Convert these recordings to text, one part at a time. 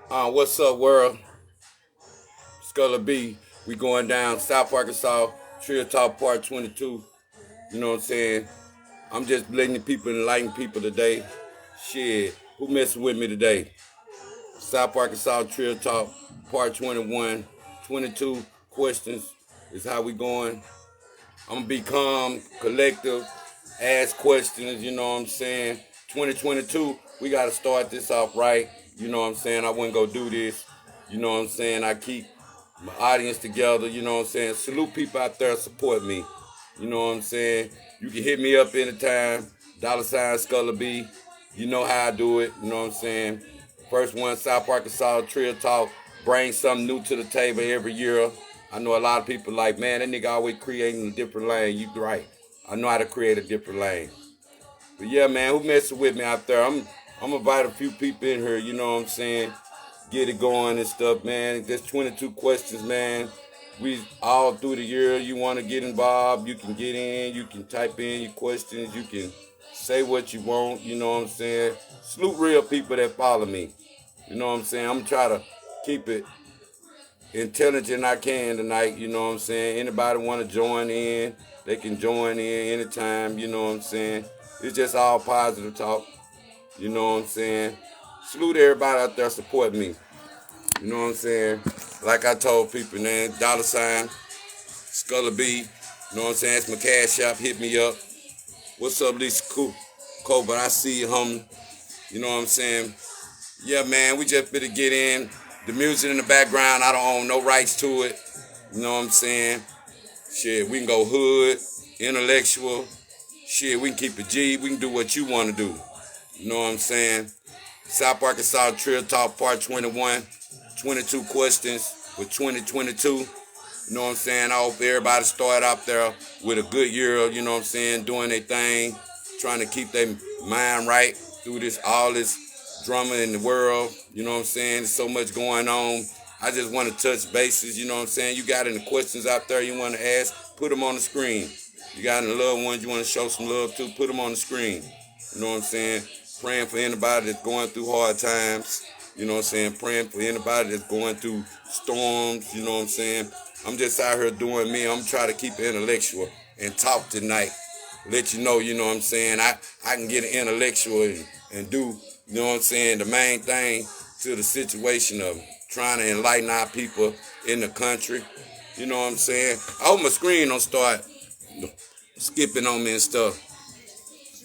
What's up, world? Sculler B. We going down South Arkansas, Trill Talk Part 22. You know what I'm saying? I'm just letting the people enlighten people today. Shit, who messing with me today? South Arkansas Trill Talk Part 21. 22 questions is how we going. I'm gonna be calm, collective, ask questions, you know what I'm saying? 2022, we gotta start this off right. You know what I'm saying? I wouldn't go do this. You know what I'm saying? I keep my audience together, you know what I'm saying? Salute people out there, support me. You know what I'm saying? You can hit me up anytime. $sign B. You know how I do it, you know what I'm saying? First one, South Arkansas Trill Talk. Bring something new to the table every year. I know a lot of people like, man, that nigga always creating a different lane. You right. I know how to create a different lane. But yeah, man, who messing with me out there? I'm invite a few people in here, you know what I'm saying? Get it going and stuff, man. There's 22 questions, man. We all through the year, you want to get involved, you can get in, you can type in your questions, you can say what you want, you know what I'm saying? Salute real people that follow me. You know what I'm saying? I'm trying to keep it intelligent I can tonight, you know what I'm saying? Anybody want to join in, they can join in anytime, you know what I'm saying? It's just all positive talk, you know what I'm saying? Salute everybody out there support me. You know what I'm saying? Like I told people, man, $Sculler B. You know what I'm saying? It's my cash shop. Hit me up. What's up, Lisa Cole? But I see you, homie. You know what I'm saying? Yeah, man, we just better get in. The music in the background, I don't own no rights to it. You know what I'm saying? Shit, we can go hood, intellectual. Shit, we can keep it G. We can do what you want to do. You know what I'm saying? South Arkansas Trill Talk Part 21. 22 questions with 2022. You know what I'm saying? I hope everybody start out there with a good year, you know what I'm saying, doing their thing, trying to keep their mind right through all this drama in the world. You know what I'm saying? There's so much going on. I just want to touch bases, you know what I'm saying? You got any questions out there you want to ask, put them on the screen. You got any loved ones you want to show some love to, put them on the screen. You know what I'm saying? Praying for anybody that's going through hard times. You know what I'm saying? Praying for anybody that's going through storms. You know what I'm saying? I'm just out here doing me. I'm trying to keep it intellectual and talk tonight. Let you know what I'm saying? I can get an intellectual and do, you know what I'm saying, the main thing to the situation of trying to enlighten our people in the country. You know what I'm saying? I hope my screen don't start skipping on me and stuff.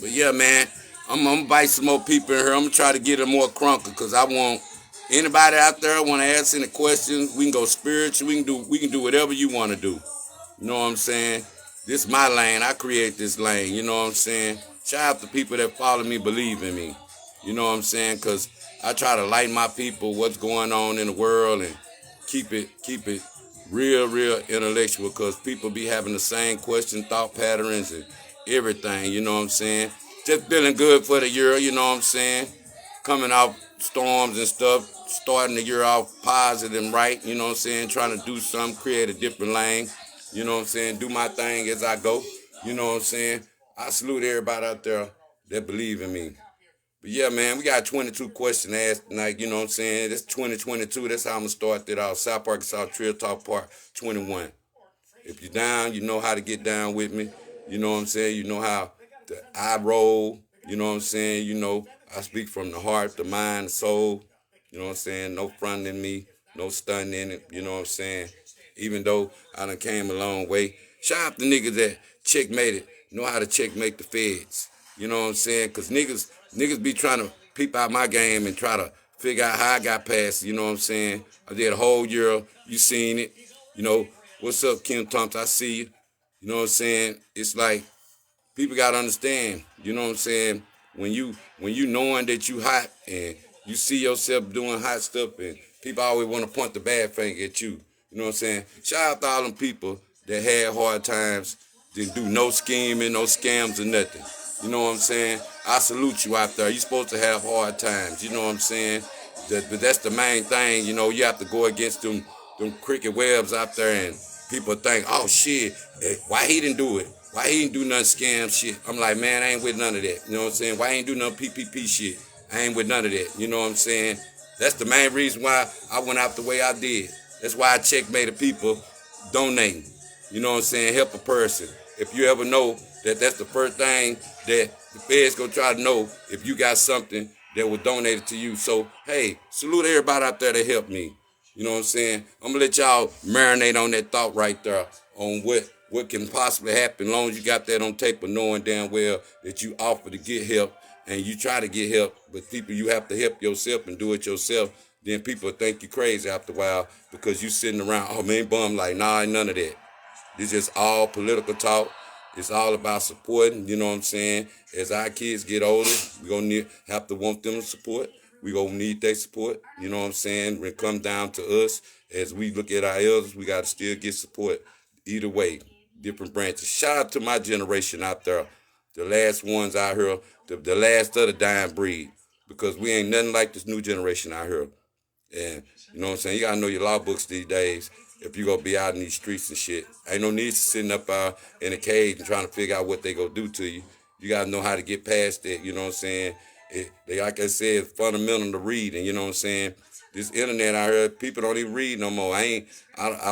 But yeah, man, I'm gonna bite some more people in here. I'm gonna try to get it more crunker because I want anybody out there want to ask any questions. We can go spiritual. We can do whatever you want to do. You know what I'm saying? This is my lane. I create this lane. You know what I'm saying? Shout out to people that follow me, believe in me. You know what I'm saying? Because I try to lighten my people what's going on in the world and keep it real intellectual because people be having the same question, thought patterns, and everything. You know what I'm saying? Just feeling good for the year. You know what I'm saying? Coming off storms and stuff, starting the year off positive and right. You know what I'm saying? Trying to do something, create a different lane. You know what I'm saying? Do my thing as I go. You know what I'm saying? I salute everybody out there that believe in me. But yeah, man, we got 22 questions asked tonight. You know what I'm saying? That's 2022. That's how I'm going to start that out. South Arkansas Trill Talk Part 21. If you're down, you know how to get down with me. You know what I'm saying? You know how I roll. You know what I'm saying? You know, I speak from the heart, the mind, the soul. You know what I'm saying? No fronting me, no stunting in it. You know what I'm saying? Even though I done came a long way. Shout out to niggas that checkmated, know how to checkmate the feds. You know what I'm saying? Because niggas be trying to peep out my game and try to figure out how I got past. You know what I'm saying? I did a whole year. You seen it. You know, what's up, Kim Thompson? I see you. You know what I'm saying? It's like people gotta understand, you know what I'm saying? When you knowing that you hot and you see yourself doing hot stuff and people always want to point the bad finger at you. You know what I'm saying? Shout out to all them people that had hard times, didn't do no scheming, no scams or nothing. You know what I'm saying? I salute you out there. You supposed to have hard times. You know what I'm saying? But that's the main thing. You know, you have to go against them cricket webs out there and people think, oh shit, why he didn't do it? Why he didn't do none scam shit? I'm like, man, I ain't with none of that. You know what I'm saying? Why he ain't do none PPP shit? I ain't with none of that. You know what I'm saying? That's the main reason why I went out the way I did. That's why I checkmated people donating. You know what I'm saying? Help a person. If you ever know that that's the first thing that the feds gonna try to know if you got something that was donated to you. So, hey, salute everybody out there that helped me. You know what I'm saying? I'm gonna let y'all marinate on that thought right there on what can possibly happen as long as you got that on tape of knowing damn well that you offer to get help and you try to get help, but people you have to help yourself and do it yourself, then people think you crazy after a while because you sitting around, oh man, bum, like, nah, ain't none of that. This just all political talk. It's all about supporting, you know what I'm saying? As our kids get older, we're going to have to want them to support. We're going to need their support, you know what I'm saying? When it comes down to us, as we look at our elders, we got to still get support. Either way, different branches. Shout out to my generation out there, the last ones out here, the last of the dying breed, because we ain't nothing like this new generation out here. And you know what I'm saying? You gotta know your law books these days if you gonna be out in these streets and shit. Ain't no need to sitting up in a cage and trying to figure out what they gonna do to you. You gotta know how to get past that, you know what I'm saying? They like I said, it's fundamental to read, and you know what I'm saying? This internet out here, people don't even read no more. I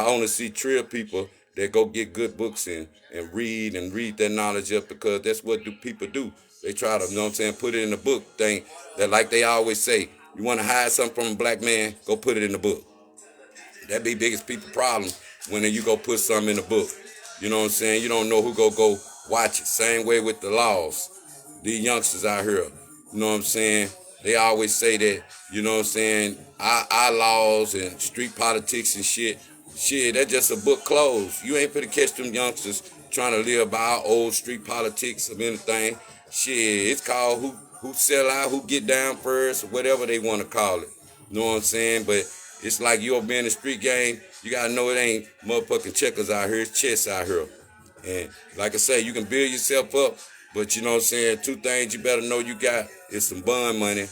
only see Trill people that go get good books and read that knowledge up because that's what do people do. They try to, you know what I'm saying, put it in the book thing that like they always say, you want to hide something from a black man, go put it in the book. That be biggest people problem when you go put something in the book. You know what I'm saying? You don't know who go watch it. Same way with the laws. These youngsters out here, you know what I'm saying? They always say that, you know what I'm saying, our laws and street politics and shit, that's just a book closed. You ain't finna catch them youngsters trying to live by our old street politics of anything. Shit, it's called who sell out, who get down first, whatever they want to call it. You know what I'm saying? But it's like you'll be in the street game, you gotta know it ain't motherfucking checkers out here, it's chess out here. And like I say, you can build yourself up, but you know what I'm saying, two things you better know you got is some bond money,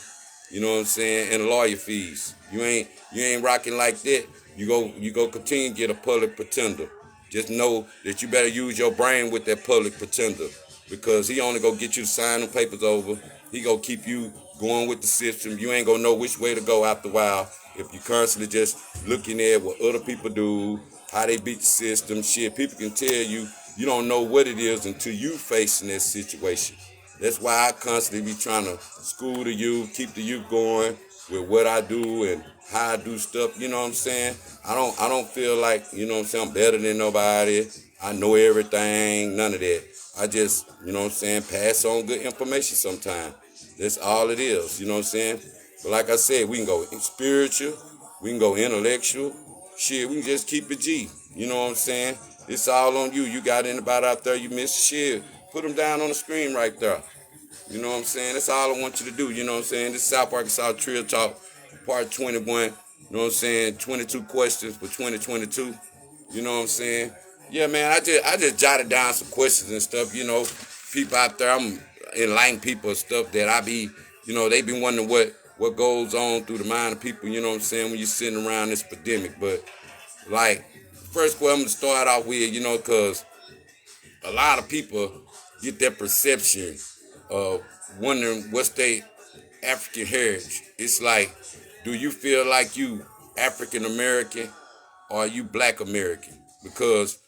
you know what I'm saying, and lawyer fees. You ain't rocking like that. You go continue to get a public pretender. Just know that you better use your brain with that public pretender because he only go get you to sign the papers over. He go keep you going with the system. You ain't gonna know which way to go after a while if you constantly just looking at what other people do, how they beat the system. Shit, people can tell you don't know what it is until you facing that situation. That's why I constantly be trying to school the youth, keep the youth going with what I do and how I do stuff. You know what I'm saying? I don't feel like, you know what I'm saying, I'm better than nobody. I know everything, none of that. I just, you know what I'm saying, pass on good information sometimes. That's all it is, you know what I'm saying? But like I said, we can go spiritual, we can go intellectual. Shit, we can just keep it G. You know what I'm saying? It's all on you. You got anybody out there you miss, shit, put them down on the screen right there. You know what I'm saying? That's all I want you to do. You know what I'm saying? This is South Arkansas Trill Talk, part 21. You know what I'm saying? 22 questions for 2022. You know what I'm saying? Yeah, man, I just jotted down some questions and stuff. You know, people out there, I'm enlightening people and stuff that I be, you know, they be wondering what goes on through the mind of people, you know what I'm saying, when you're sitting around this pandemic. But, like, first question I'm going to start off with, you know, because a lot of people get that perception of wondering what's their African heritage. It's like, do you feel like you African American or are you Black American? Because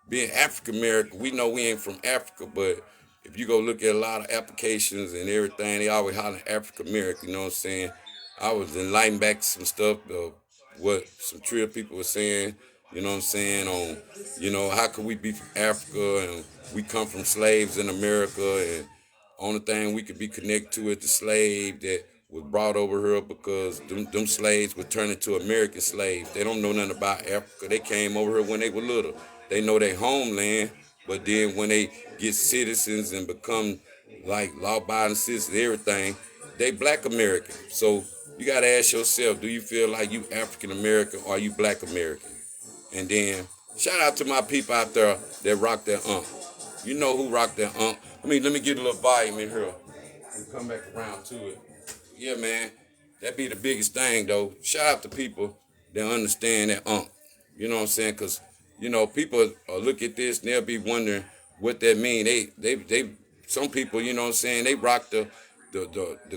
being African American, we know we ain't from Africa, but if you go look at a lot of applications and everything, they always holler African American, you know what I'm saying? I was enlightened back to some stuff of what some Trill people were saying, you know what I'm saying, on, you know, how could we be from Africa and we come from slaves in America and only thing we could be connected to is the slave that was brought over here because them slaves were turned into American slaves. They don't know nothing about Africa. They came over here when they were little. They know their homeland, but then when they get citizens and become like law-abiding citizens, everything, they Black American. So you gotta ask yourself, do you feel like you African American or are you Black American? And then shout out to my people out there that rock their unk. You know who rock their unk. Let me get a little volume in here and come back around to it. Yeah, man, that be the biggest thing though. Shout out to people that understand that unk. You know what I'm saying? Cause you know people look at this and they'll be wondering what that mean. They some people, you know what I'm saying, they rock the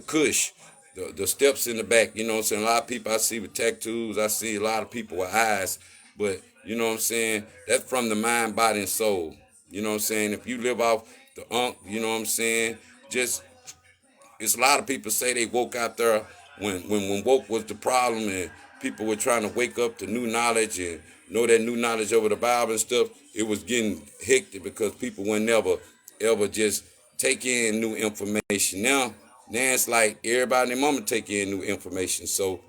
Kush. the steps in the back. You know what I'm saying? A lot of people I see with tattoos. I see a lot of people with eyes. But, you know what I'm saying? That's from the mind, body, and soul. You know what I'm saying? If you live off the you know what I'm saying? Just, it's a lot of people say they woke out there when woke was the problem, and people were trying to wake up to new knowledge and know that new knowledge over the Bible and stuff. It was getting hectic because people would never ever just take in new information. Now it's like everybody and their mama take in new information. So,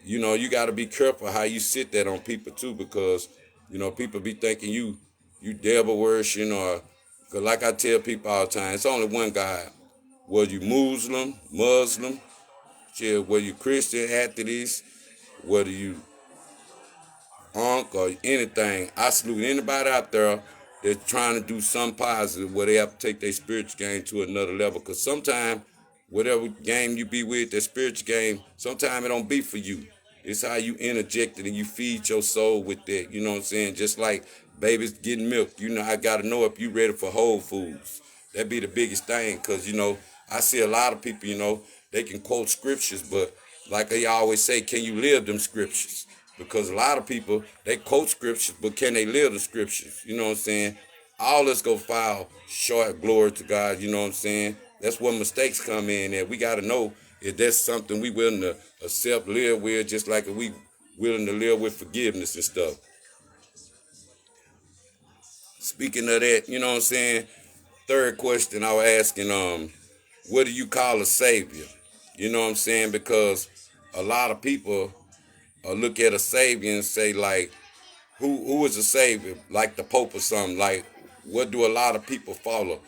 you know, you got to be careful how you sit that on people too, because, you know, people be thinking you devil worshiping, or, cause like I tell people all the time, it's only one God. Whether you Muslim, shit, whether you Christian, atheist, whether you or anything, I salute anybody out there that's trying to do something positive where they have to take their spiritual game to another level. Because sometimes, whatever game you be with, that spiritual game, sometimes it don't be for you. It's how you interject it and you feed your soul with that. You know what I'm saying? Just like babies getting milk. You know, I got to know if you ready for whole foods. That be the biggest thing, because, you know, I see a lot of people, you know, they can quote scriptures, but like they always say, can you live them scriptures? Because a lot of people, they quote scriptures, but can they live the scriptures? You know what I'm saying? All us go file short, glory to God, you know what I'm saying? That's where mistakes come in, and we got to know if that's something we willing to accept, live with, just like if we willing to live with forgiveness and stuff. Speaking of that, you know what I'm saying? Third question I was asking, what do you call a savior? You know what I'm saying? Because a lot of people look at a savior and say, like, who is a savior, like the Pope or something? Like, what do a lot of people follow?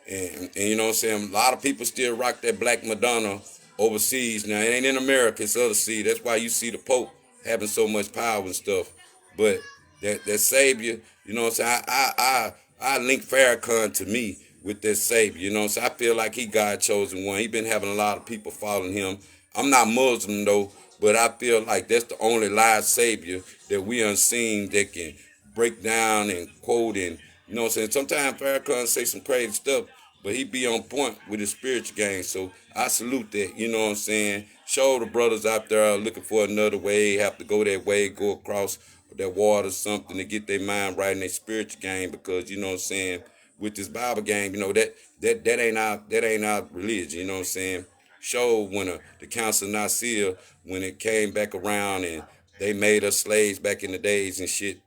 And you know what I'm saying? A lot of people still rock that Black Madonna overseas. Now, it ain't in America, it's other seas. That's why you see the Pope having so much power and stuff. But that savior, you know what I'm saying? I link Farrakhan to me with that savior. You know what I'm saying? I feel like he God chosen one. He been having a lot of people following him. I'm not Muslim though, but I feel like that's the only live savior that we unseen that can break down and quote, and you know what I'm saying. Sometimes Farrakhan say some crazy stuff, but he be on point with his spiritual game. So I salute that. You know what I'm saying. Show the brothers out there looking for another way, have to go that way, go across that water or something to get their mind right in their spiritual game, because you know what I'm saying. With this Bible game, you know that ain't our religion. You know what I'm saying. Show when the Council of Nicaea, when it came back around and they made us slaves back in the days and shit.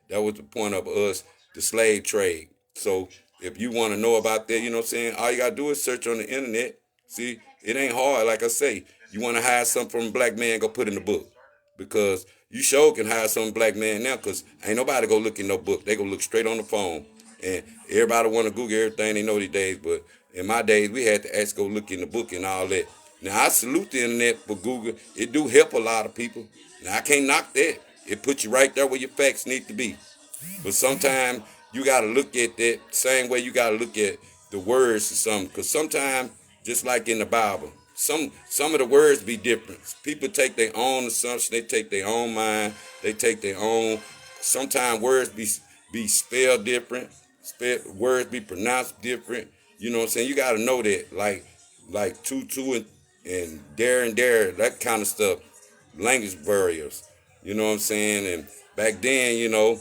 That was the point of us, the slave trade. So if you want to know about that, you know what I'm saying, all you got to do is search on the internet. See, it ain't hard. Like I say, you want to hide something from a black man, go put it in the book. Because you sure can hire some black man now, because ain't nobody go look in no book. They go look straight on the phone. And everybody want to Google everything they know these days, but in my days, we had to actually go look in the book and all that. Now, I salute the internet for Google. It do help a lot of people. Now, I can't knock that. It puts you right there where your facts need to be. But sometimes you got to look at that same way you got to look at the words or something. Because sometimes, just like in the Bible, some of the words be different. People take their own assumption. They take their own mind. They take their own. Sometimes words be spelled different. Words be pronounced different. You know what I'm saying? You got to know that. Like two and dare, that kind of stuff. Language barriers. You know what I'm saying? And back then, you know,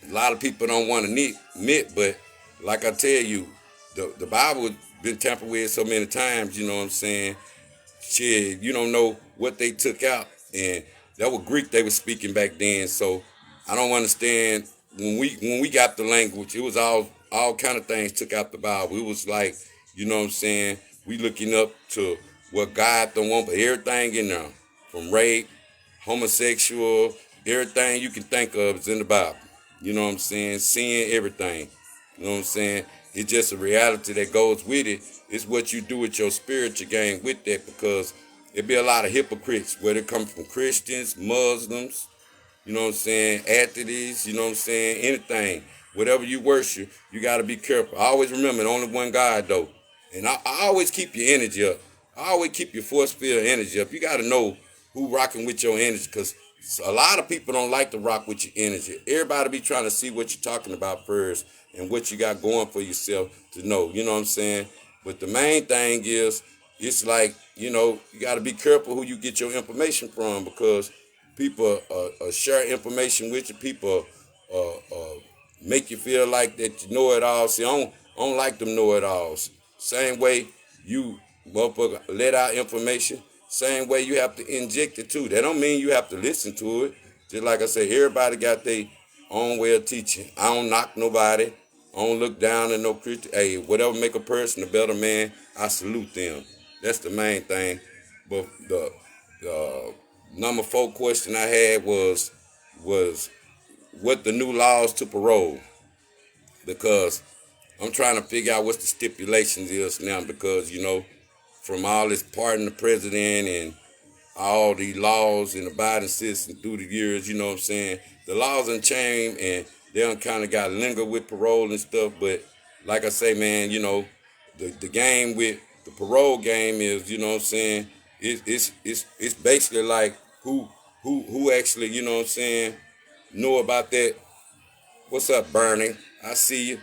a lot of people don't want to admit, but like I tell you, the Bible has been tampered with so many times, you know what I'm saying? Shit, you don't know what they took out. And that was Greek they were speaking back then. So I don't understand when we got the language, it was all kind of things took out the Bible. It was like, you know what I'm saying, we looking up to what God don't want, but everything in there. From rape, homosexual, everything you can think of is in the Bible. You know what I'm saying? Seeing everything. You know what I'm saying? It's just a reality that goes with it. It's what you do with your spiritual game with that, because it be a lot of hypocrites, whether it comes from Christians, Muslims, you know what I'm saying, atheists, you know what I'm saying, anything. Whatever you worship, you got to be careful. I always remember only one God, though. And I always keep your energy up. I always keep your force field energy up. You got to know who rocking with your energy, because a lot of people don't like to rock with your energy. Everybody be trying to see what you're talking about first and what you got going for yourself to know. You know what I'm saying? But the main thing is it's like, you got to be careful who you get your information from, because people share information with you. People make you feel like that you know it all. See, I don't like them know it alls. Same way you motherfucker let out information, same way you have to inject it too. That don't mean you have to listen to it. Just like I said, everybody got their own way of teaching. I don't knock nobody. I don't look down at no Christian. Hey, whatever make a person a better man, I salute them. That's the main thing. But the number 4 question I had was what the new laws to parole, because I'm trying to figure out what the stipulations is now, because from all this pardon the president and all the laws in the Biden system through the years, you know what I'm saying? The laws done changed, and they done kind of got linger with parole and stuff. But like I say, man, the game with the parole game is, you know what I'm saying? It's basically like who actually, you know what I'm saying, know about that. What's up, Bernie? I see you.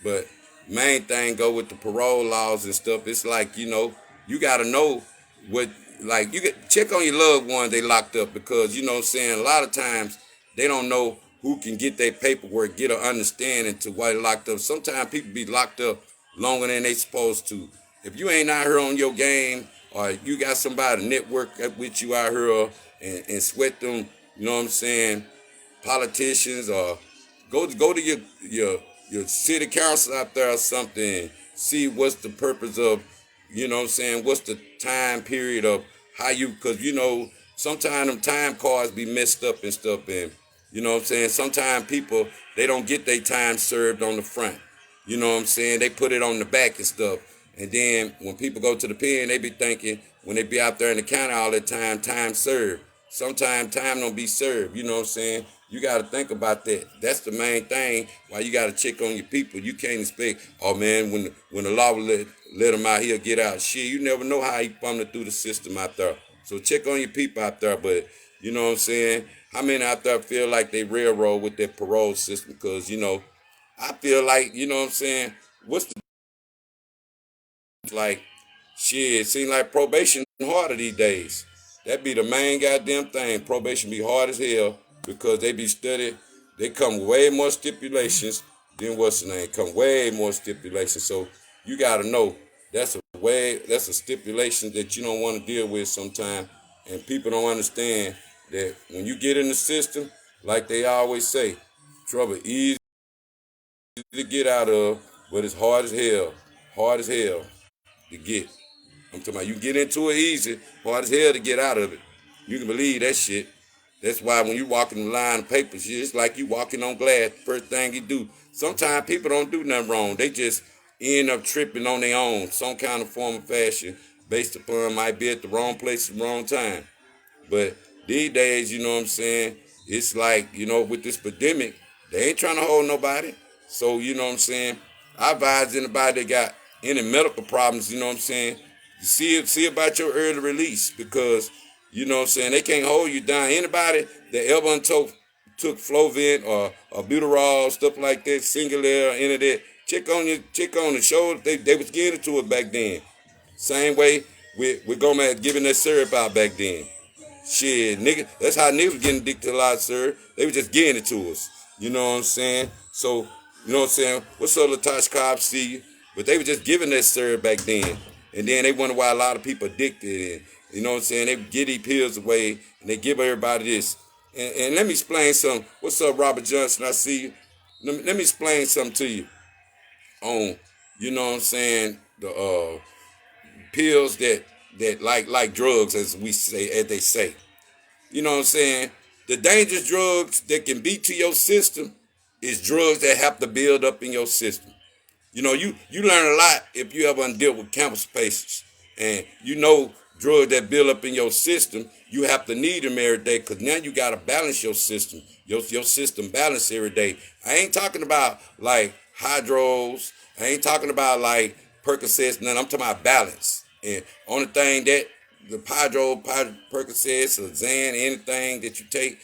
But main thing go with the parole laws and stuff. It's like, you gotta know what, like, you get check on your loved ones they locked up, because you know what I'm saying, a lot of times they don't know who can get their paperwork, get an understanding to why they locked up. Sometimes people be locked up longer than they supposed to. If you ain't out here on your game, or you got somebody network with you out here, and sweat them, you know what I'm saying, politicians, or go to your city council out there or something, see what's the purpose of, you know what I'm saying, what's the time period of how you, because sometimes them time cards be messed up and stuff, and you know what I'm saying, sometimes people, they don't get their time served on the front, you know what I'm saying, they put it on the back and stuff, and then when people go to the pen, they be thinking, when they be out there in the county all that time served. Sometimes time don't be served, you know what I'm saying? You got to think about that. That's the main thing why you got to check on your people. You can't expect, oh man, when the law let him out, he'll get out. Shit, you never know how he fumbling through the system out there. So check on your people out there. But you know what I'm saying? How many out there feel like they railroad with their parole system? Because, I feel like, you know what I'm saying? What's the, like, shit, it seems like probation harder these days. That be the main goddamn thing. Probation be hard as hell, because they be studied. They come way more stipulations than what's the name. Come way more stipulations. So you gotta know that's a stipulation that you don't want to deal with sometimes. And people don't understand that when you get in the system, like they always say, trouble easy to get out of, but it's hard as hell. Hard as hell to get. I'm talking about you get into it easy, hard as hell to get out of it. You can believe that shit. That's why when you walk in the line of papers, it's like you walking on glass. First thing you do. Sometimes people don't do nothing wrong. They just end up tripping on their own, some kind of form of fashion, based upon might be at the wrong place at the wrong time. But these days, you know what I'm saying, it's like, with this pandemic, they ain't trying to hold nobody. So, you know what I'm saying, I advise anybody that got any medical problems, you know what I'm saying, see about your early release, because, you know what I'm saying, they can't hold you down. Anybody that ever took Flovent or Buterol, stuff like that, Singulair, any of that, check on the show. They was getting into it back then. Same way with Gomez giving that syrup out back then. Shit, nigga, that's how niggas was getting addicted to a lot, sir. They were just getting it to us. You know what I'm saying? So, you know what I'm saying? What's up, Latasha Cobb? See you. But they were just giving that syrup back then. And then they wonder why a lot of people addicted. And, you know what I'm saying? They get these pills away and they give everybody this. And let me explain something. What's up, Robert Johnson? I see you. Let me explain something to you on, you know what I'm saying, the pills that like drugs, as they say. You know what I'm saying? The dangerous drugs that can be to your system is drugs that have to build up in your system. You learn a lot if you ever deal with cancer patients. And drugs that build up in your system, you have to need them every day, because now you got to balance your system. Your system balance every day. I ain't talking about like hydros. I ain't talking about like Percocets. None. I'm talking about balance. And only thing that the Percocets, or Xan, anything that you take,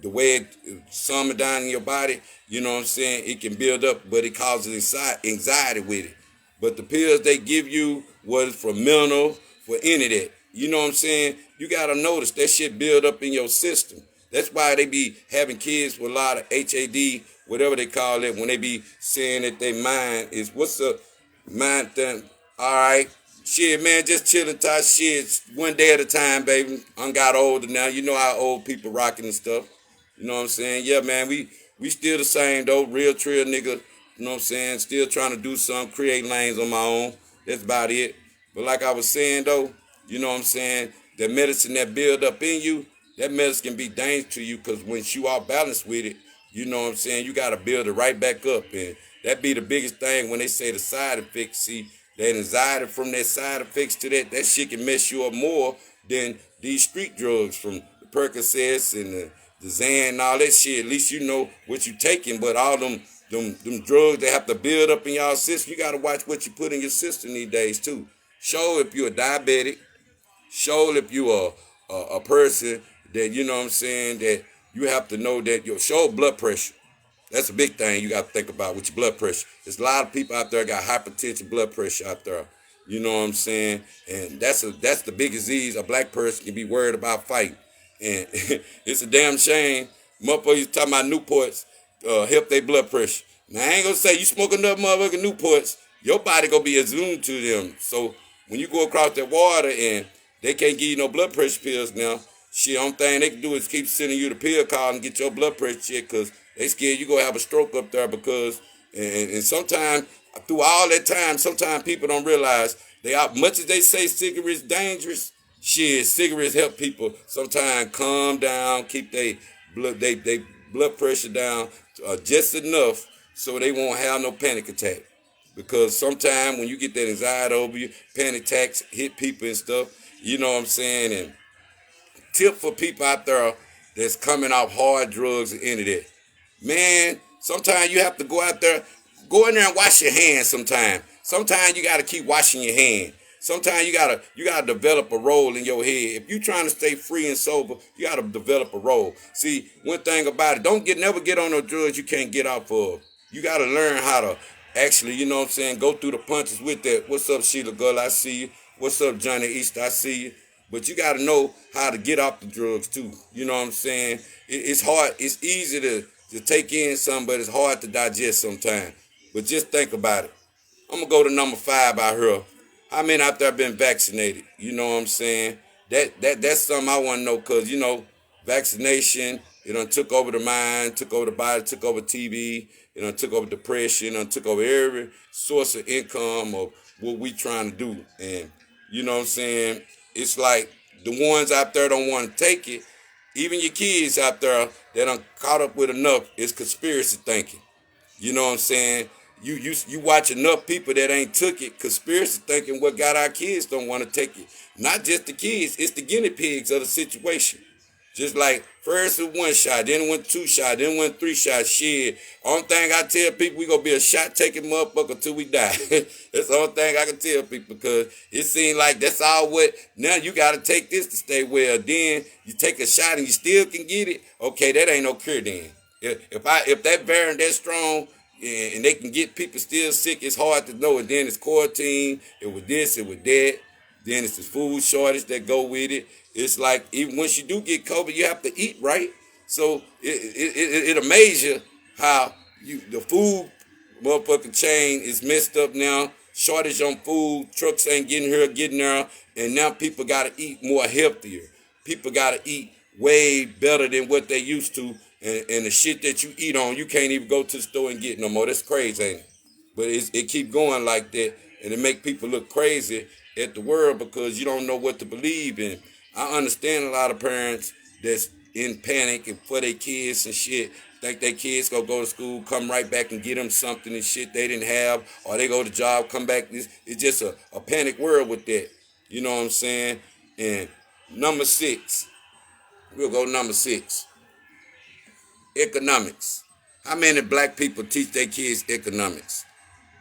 the way it summer down in your body, you know what I'm saying, it can build up, but it causes anxiety with it. But the pills they give you, was for mental, for any of that. You know what I'm saying? You gotta notice that shit build up in your system. That's why they be having kids with a lot of HAD, whatever they call it, when they be saying that their mind is what's up, mind thing. All right, shit, man, just chilling, type shit, one day at a time, baby. I got older now. You know how old people rocking and stuff. You know what I'm saying? Yeah, man, we still the same though, real Trill nigga. You know what I'm saying? Still trying to do something, create lanes on my own. That's about it. But like I was saying though, you know what I'm saying? The medicine that build up in you, that medicine can be dangerous to you because when you off balance with it, you know what I'm saying? You got to build it right back up. And that be the biggest thing when they say the side effects. See, that anxiety from that side effects to that shit can mess you up more than these street drugs from the Percocets and the Xan and all that shit. At least you know what you taking, but all them drugs that have to build up in y'all system, you got to watch what you put in your system these days too. Show if you're a diabetic, show if you are a person that, you know what I'm saying, that you have to know that your show blood pressure. That's a big thing you got to think about with your blood pressure. There's a lot of people out there got hypertension, blood pressure out there. You know what I'm saying? And that's the biggest disease a black person can be worried about fighting. And it's a damn shame. Motherfuckers talking about Newports help their blood pressure. Now, I ain't going to say you smoke enough motherfucking Newports, your body going to be attuned to them. So when you go across that water and they can't give you no blood pressure pills now, shit, only thing they can do is keep sending you the pill card and get your blood pressure checked because they scared you gonna have a stroke up there because, and sometimes, through all that time, sometimes people don't realize they are, much as they say cigarettes dangerous, shit, cigarettes help people sometimes calm down, keep they blood pressure down just enough so they won't have no panic attack. Because sometimes when you get that anxiety over you, panic attacks hit people and stuff, you know what I'm saying? And tip for people out there that's coming off hard drugs and any of that. Man, sometimes you have to go out there, go in there and wash your hands sometimes. Sometimes you gotta keep washing your hands. Sometimes you gotta develop a role in your head. If you're trying to stay free and sober, you gotta develop a role. See, one thing about it, never get on no drugs you can't get off of. You gotta learn how to actually, you know what I'm saying, go through the punches with that. What's up, Sheila Gull? I see you. What's up, Johnny East? I see you. But you got to know how to get off the drugs too. You know what I'm saying? It's hard. It's easy to take in something, but it's hard to digest sometimes. But just think about it. I'm going to go to number 5 out here. How many out there been vaccinated? You know what I'm saying? That's something I want to know because, you know, vaccination, it done took over the mind, took over the body, took over TV, it done took over depression, it done took over every source of income of what we trying to do. And, you know what I'm saying? It's like the ones out there don't want to take it. Even your kids out there that done caught up with enough is conspiracy thinking. You know what I'm saying? You watch enough people that ain't took it, conspiracy thinking what got our kids don't want to take it. Not just the kids, it's the guinea pigs of the situation. Just like first it 1 shot, then it went 2 shots, then it went 3 shots. Shit. Only thing I tell people, we gonna be a shot taking motherfucker till we die. That's the only thing I can tell people because it seems like that's all what now you gotta take this to stay well. Then you take a shot and you still can get it. Okay, that ain't no cure then. If that variant that strong and they can get people still sick, it's hard to know. And then it's quarantine, it was this, it was that. Then it's the food shortage that go with it. It's like even once you do get COVID, you have to eat, right? So it amazes you how the food motherfucking chain is messed up now. Shortage on food, trucks ain't getting here, getting there, and now people gotta eat more healthier. People gotta eat way better than what they used to, and the shit that you eat on, you can't even go to the store and get no more. That's crazy, ain't it? But it keep going like that, and it make people look crazy at the world because you don't know what to believe in. I understand a lot of parents that's in panic and for their kids and shit, think their kids gonna go to school, come right back and get them something and shit they didn't have, or they go to job, come back. It's just a panic world with that. You know what I'm saying? And number 6, we'll go number 6. Economics. How many black people teach their kids economics?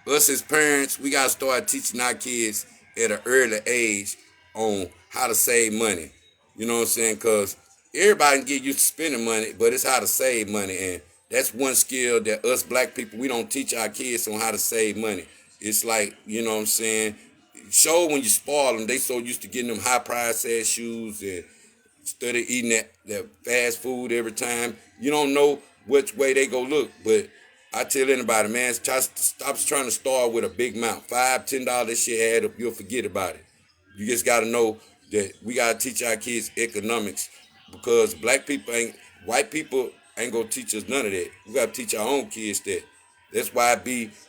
Us as parents, we gotta start teaching our kids at an early age on how to save money. You know what I'm saying? Because everybody can get used to spending money, but it's how to save money. And that's one skill that us black people, we don't teach our kids on how to save money. It's like, you know what I'm saying? show when you spoil them, they so used to getting them high price ass shoes and instead of eating that fast food every time, you don't know which way they go look. But I tell anybody, man, stop trying to start with a big amount. $5, $10, that shit add up, you'll forget about it. You just gotta know that we gotta teach our kids economics because white people ain't gonna teach us none of that. We gotta teach our own kids that. That's why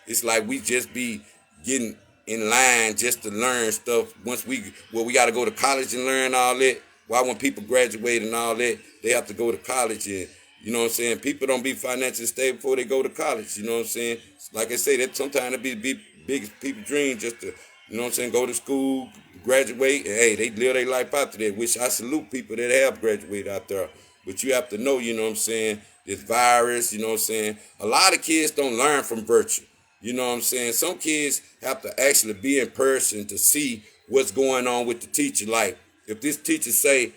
it's like we just be getting in line just to learn stuff. We got to go to college and learn all that. Why when people graduate and all that, they have to go to college and you know what I'm saying? People don't be financially stable before they go to college. You know what I'm saying? Like I say, that sometimes it be biggest people's dream just to you know what I'm saying, go to school, graduate, and hey, they live their life after that. Which I salute people that have graduated out there. But you have to know, you know what I'm saying, this virus, you know what I'm saying. A lot of kids don't learn from virtue. You know what I'm saying? Some kids have to actually be in person to see what's going on with the teacher. Like, if this teacher say,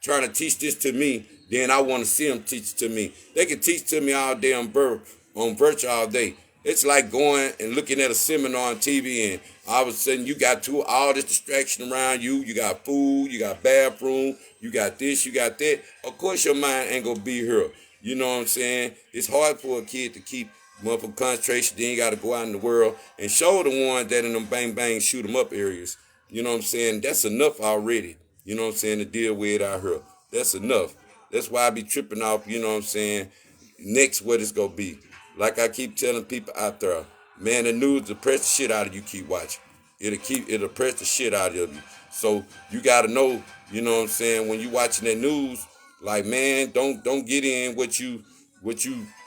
trying to teach this to me, then I want to see them teach to me. They can teach to me all day on virtue all day. It's like going and looking at a seminar on TV and all of a sudden you got all this distraction around you. You got food, you got bathroom, you got this, you got that. Of course your mind ain't gonna be here. You know what I'm saying? It's hard for a kid to keep motherfucking concentration. Then you got to go out in the world and show the ones that in them bang bang shoot 'em up areas. You know what I'm saying? That's enough already. You know what I'm saying? To deal with out here. That's enough. That's why I be tripping off. You know what I'm saying? Next, what it's gonna be? Like I keep telling people out there, man, the news will press the shit out of you. Keep watching. It'll press the shit out of you. So you gotta know. You know what I'm saying? When you watching that news, like man, don't get in what you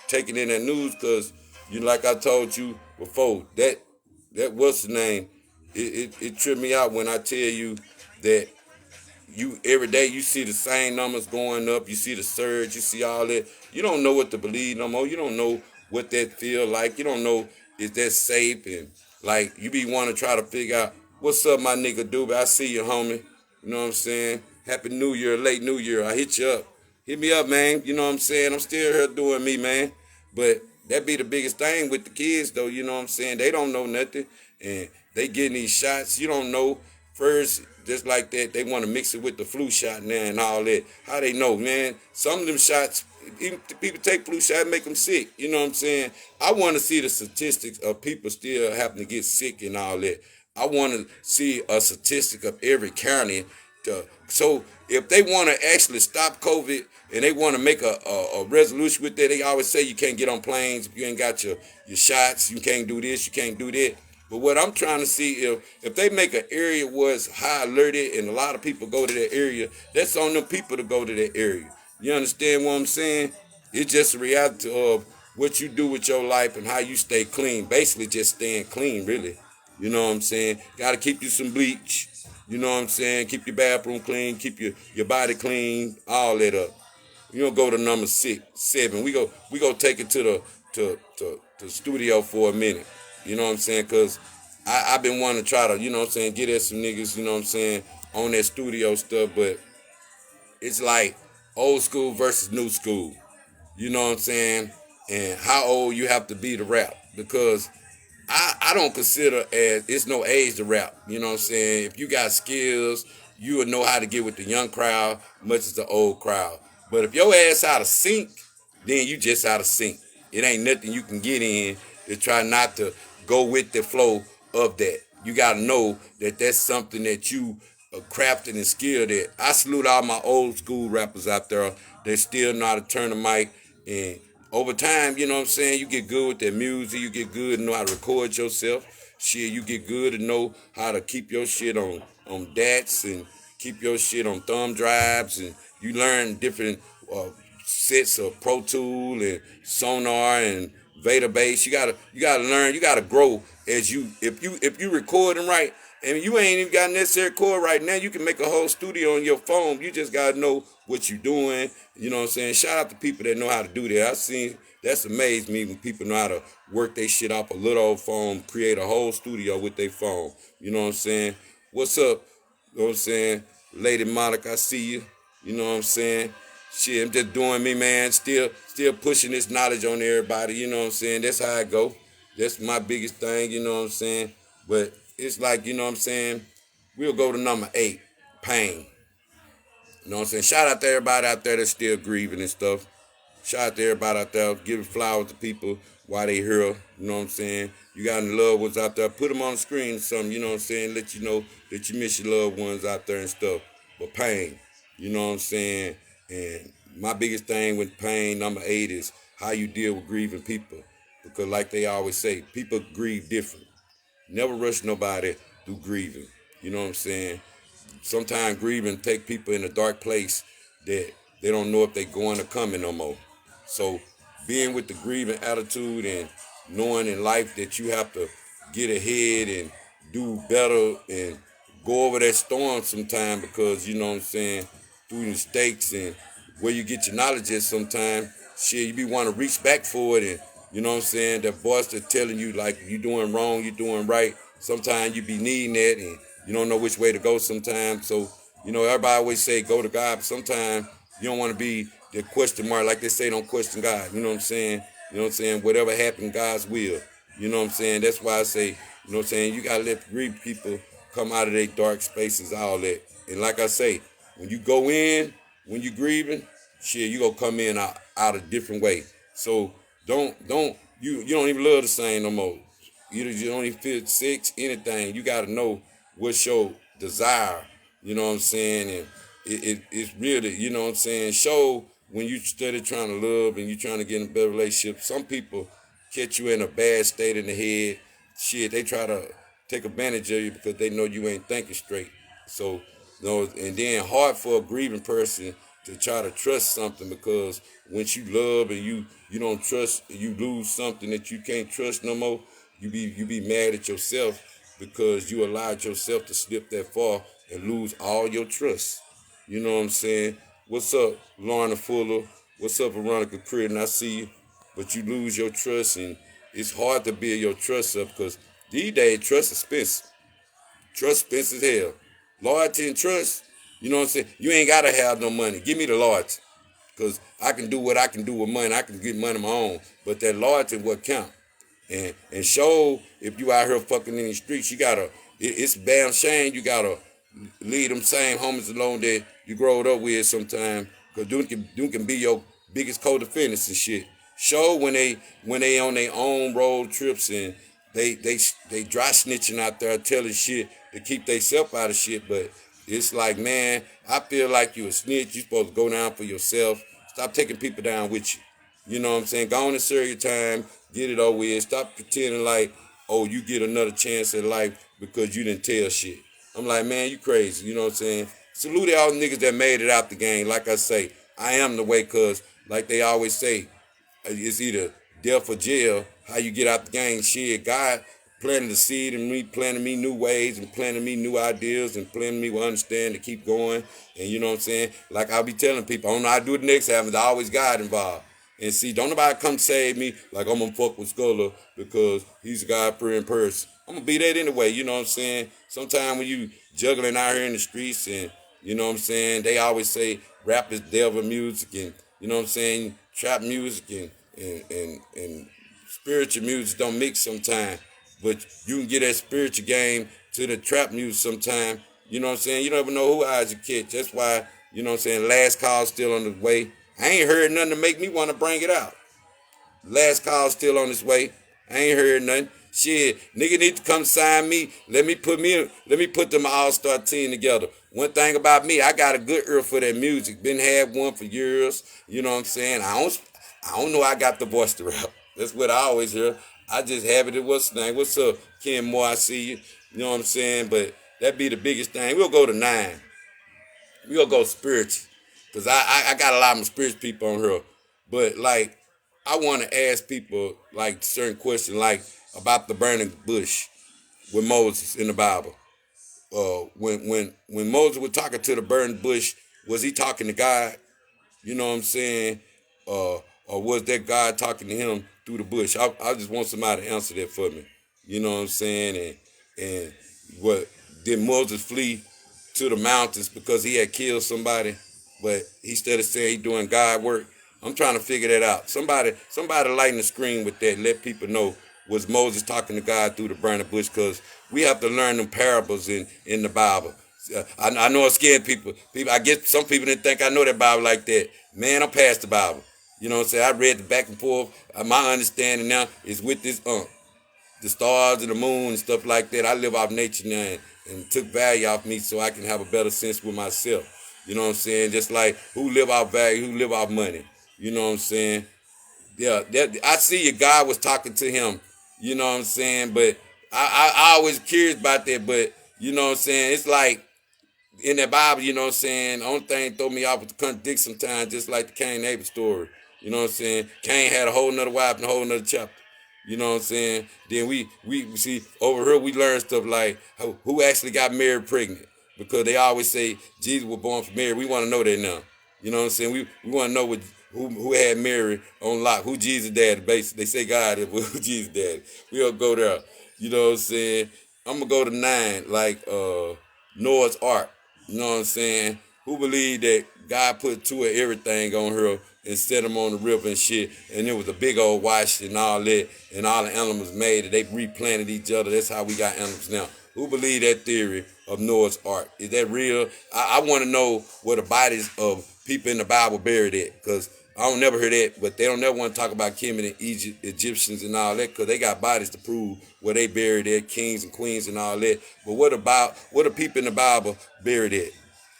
taking in that news because you like I told you before that what's the name? It tripped me out when I tell you that you every day you see the same numbers going up, you see the surge, you see all that. You don't know what to believe no more. You don't know what that feel like. You don't know is that safe and like you be want to try to figure out what's up, my nigga Doobie. I see you, homie. You know what I'm saying? Happy New Year, late New Year. I hit you up. Hit me up, man. You know what I'm saying? I'm still here doing me, man. But that be the biggest thing with the kids, though. You know what I'm saying? They don't know nothing, and they getting these shots. You don't know first, just like that. They want to mix it with the flu shot now and all that. How they know, man? Some of them shots, even people take flu shot, make them sick. You know what I'm saying? I want to see the statistics of people still having to get sick and all that. I want to see a statistic of every county. So if they want to actually stop COVID and they want to make a resolution with that, they always say you can't get on planes if you ain't got your shots. You can't do this. You can't do that. But what I'm trying to see if they make an area where it's high alerted and a lot of people go to that area, that's on them people to go to that area. You understand what I'm saying? It's just a reality of what you do with your life and how you stay clean. Basically just staying clean, really. You know what I'm saying? Got to keep you some bleach. You know what I'm saying? Keep your bathroom clean. Keep your body clean. All that up. You gonna go to number 7. We go take it to the studio for a minute. You know what I'm saying? Cause I've been wanting to try to, you know what I'm saying, get at some niggas, you know what I'm saying, on that studio stuff, but it's like old school versus new school. You know what I'm saying? And how old you have to be to rap. Because I don't consider as it's no age to rap. You know what I'm saying? If you got skills, you will know how to get with the young crowd much as the old crowd. But if your ass out of sync, then you just out of sync. It ain't nothing you can get in to try not to go with the flow of that. You got to know that that's something that you are crafted and skilled at. I salute all my old school rappers out there that still know how to turn the mic. And over time, you know what I'm saying, you get good with that music. You get good to know how to record yourself. Shit, you get good to know how to keep your shit on DATs and keep your shit on thumb drives. And you learn different sets of Pro Tool and Sonar and Veda Bass. You gotta learn. You gotta grow as you if you recording right. And you ain't even got necessary chord right now. You can make a whole studio on your phone. You just gotta know what you're doing. You know what I'm saying? Shout out to people that know how to do that. I seen that's amazed me when people know how to work their shit off a little old phone, create a whole studio with their phone. You know what I'm saying? What's up? You know what I'm saying? Lady Monica, I see you. You know what I'm saying? Shit, I'm just doing me, man. Still pushing this knowledge on everybody. You know what I'm saying? That's how I go. That's my biggest thing. You know what I'm saying? But it's like, you know what I'm saying? We'll go to number 8, pain. You know what I'm saying? Shout out to everybody out there that's still grieving and stuff. Shout out to everybody out there, giving flowers to people while they here. You know what I'm saying? You got any loved ones out there, put them on the screen or something, you know what I'm saying? Let you know that you miss your loved ones out there and stuff. But pain, you know what I'm saying? And my biggest thing with pain, number 8, is how you deal with grieving people. Because like they always say, people grieve different. Never rush nobody through grieving. You know what I'm saying? Sometimes grieving take people in a dark place that they don't know if they're going or coming no more. So being with the grieving attitude and knowing in life that you have to get ahead and do better and go over that storm sometime, because you know what I'm saying, through mistakes and where you get your knowledge at sometime, shit, you be want to reach back for it, and you know what I'm saying, that voice that's telling you like you doing wrong, you doing right, sometimes you be needing that and you don't know which way to go sometimes. So, you know, everybody always say go to God, but sometimes you don't want to be the question mark, like they say, don't question God. You know what I'm saying? You know what I'm saying? Whatever happened, God's will. You know what I'm saying? That's why I say, you know what I'm saying, you gotta let grief people come out of their dark spaces, all that. And like I say, when you go in, when you grieving, shit, you gonna come in out a different way. So you don't even love the same no more. You don't even feel sick, anything. You gotta know what's your desire. You know what I'm saying? And it's really, you know what I'm saying, show when you steady trying to love and you trying to get in a better relationship. Some people catch you in a bad state in the head. Shit, they try to take advantage of you because they know you ain't thinking straight. So, you know, and then hard for a grieving person to try to trust something, because once you love and you don't trust, you lose something that you can't trust no more, you be mad at yourself because you allowed yourself to slip that far and lose all your trust. You know what I'm saying? What's up, Lorna Fuller? What's up, Veronica Critton? I see you. But you lose your trust, and it's hard to build your trust up because these days trust is expensive. Trust expensive as hell. Loyalty and trust, you know what I'm saying? You ain't got to have no money. Give me the loyalty. Because I can do what I can do with money. I can get money of my own. But that loyalty is what count. And show, if you out here fucking in the streets, you gotta, it's a damn shame you gotta leave them same homies alone that you growed up with sometime, because Duke can be your biggest co-defendants and shit. Show when they on their own road trips and they dry snitching out there telling shit to keep theyself out of shit, but it's like, man, I feel like you a snitch. You supposed to go down for yourself. Stop taking people down with you. You know what I'm saying? Go on and serve your time. Get it over with. Stop pretending like, oh, you get another chance at life because you didn't tell shit. I'm like, man, you crazy. You know what I'm saying? Salute to all the niggas that made it out the game. Like I say, I am the way, because like they always say, it's either death or jail. How you get out the game? Shit, God planted the seed in me, planting me new ways and planting me new ideas and planting me with understand to keep going. And you know what I'm saying? Like I'll be telling people, I don't know how to do it next time. There's always God involved. And see, don't nobody come save me like I'm gonna fuck with Sculler because he's a God-fearing person. I'm gonna be that anyway, you know what I'm saying? Sometimes when you juggling out here in the streets and, you know what I'm saying, they always say rap is devil music and, you know what I'm saying, trap music and spiritual music don't mix sometimes. But you can get that spiritual game to the trap music sometime. You know what I'm saying? You don't ever know who eyes you catch. That's why, you know what I'm saying, last call still on the way. I ain't heard nothing to make me want to bring it out. Last call still on its way. I ain't heard nothing. Shit, nigga need to come sign me. Let me put them all-star team together. One thing about me, I got a good ear for that music. Been had one for years. You know what I'm saying? I don't know I got the voice to rap. That's what I always hear. I just have it. What's the name? What's up, Ken Moore? I see you. You know what I'm saying? But that be the biggest thing. We'll go to 9. We'll go spiritual. Because I got a lot of spiritual people on here. But, like, I want to ask people, like, certain questions, like, about the burning bush with Moses in the Bible. When Moses was talking to the burning bush, was he talking to God? You know what I'm saying? Or was that God talking to him through the bush? I just want somebody to answer that for me. You know what I'm saying? And what did Moses flee to the mountains because he had killed somebody, but he instead of saying he doing God work? I'm trying to figure that out. Somebody lighten the screen with that. Let people know was Moses talking to God through the burning bush, because we have to learn them parables in the Bible. I know it scared people. I guess some people didn't think I know that Bible like that. Man, I'm past the Bible. You know what I'm saying? I read the back and forth. My understanding now is with this the stars and the moon and stuff like that. I live off nature now, and took value off me so I can have a better sense with myself. You know what I'm saying? Just like who live off value, who live off money. You know what I'm saying? Yeah, I see you. God was talking to him. You know what I'm saying? But I always curious about that. But you know what I'm saying? It's like in that Bible, you know what I'm saying? The only thing throw me off with the contradict sometimes, just like the Cain and Abel story. You know what I'm saying? Cain had a whole nother wife and a whole nother chapter. You know what I'm saying? Then we see over here we learn stuff like who actually got Mary pregnant, because they always say Jesus was born from Mary. We want to know that now. You know what I'm saying? We want to know who had Mary on lock, who Jesus' dad. Basically, they say God is who Jesus' dad. We'll go there. You know what I'm saying? I'm gonna go to 9, like Noah's Ark. You know what I'm saying? Who believed that God put two of everything on her and set them on the river and shit, and it was a big old wash and all that, and all the animals made it. They replanted each other. That's how we got animals now. Who believe that theory of Noah's Ark? Is that real? I want to know where the bodies of people in the Bible buried at, because I don't never hear that, but they don't never want to talk about Kemet and Egyptians and all that, because they got bodies to prove where they buried at, kings and queens and all that. But what are people in the Bible buried at?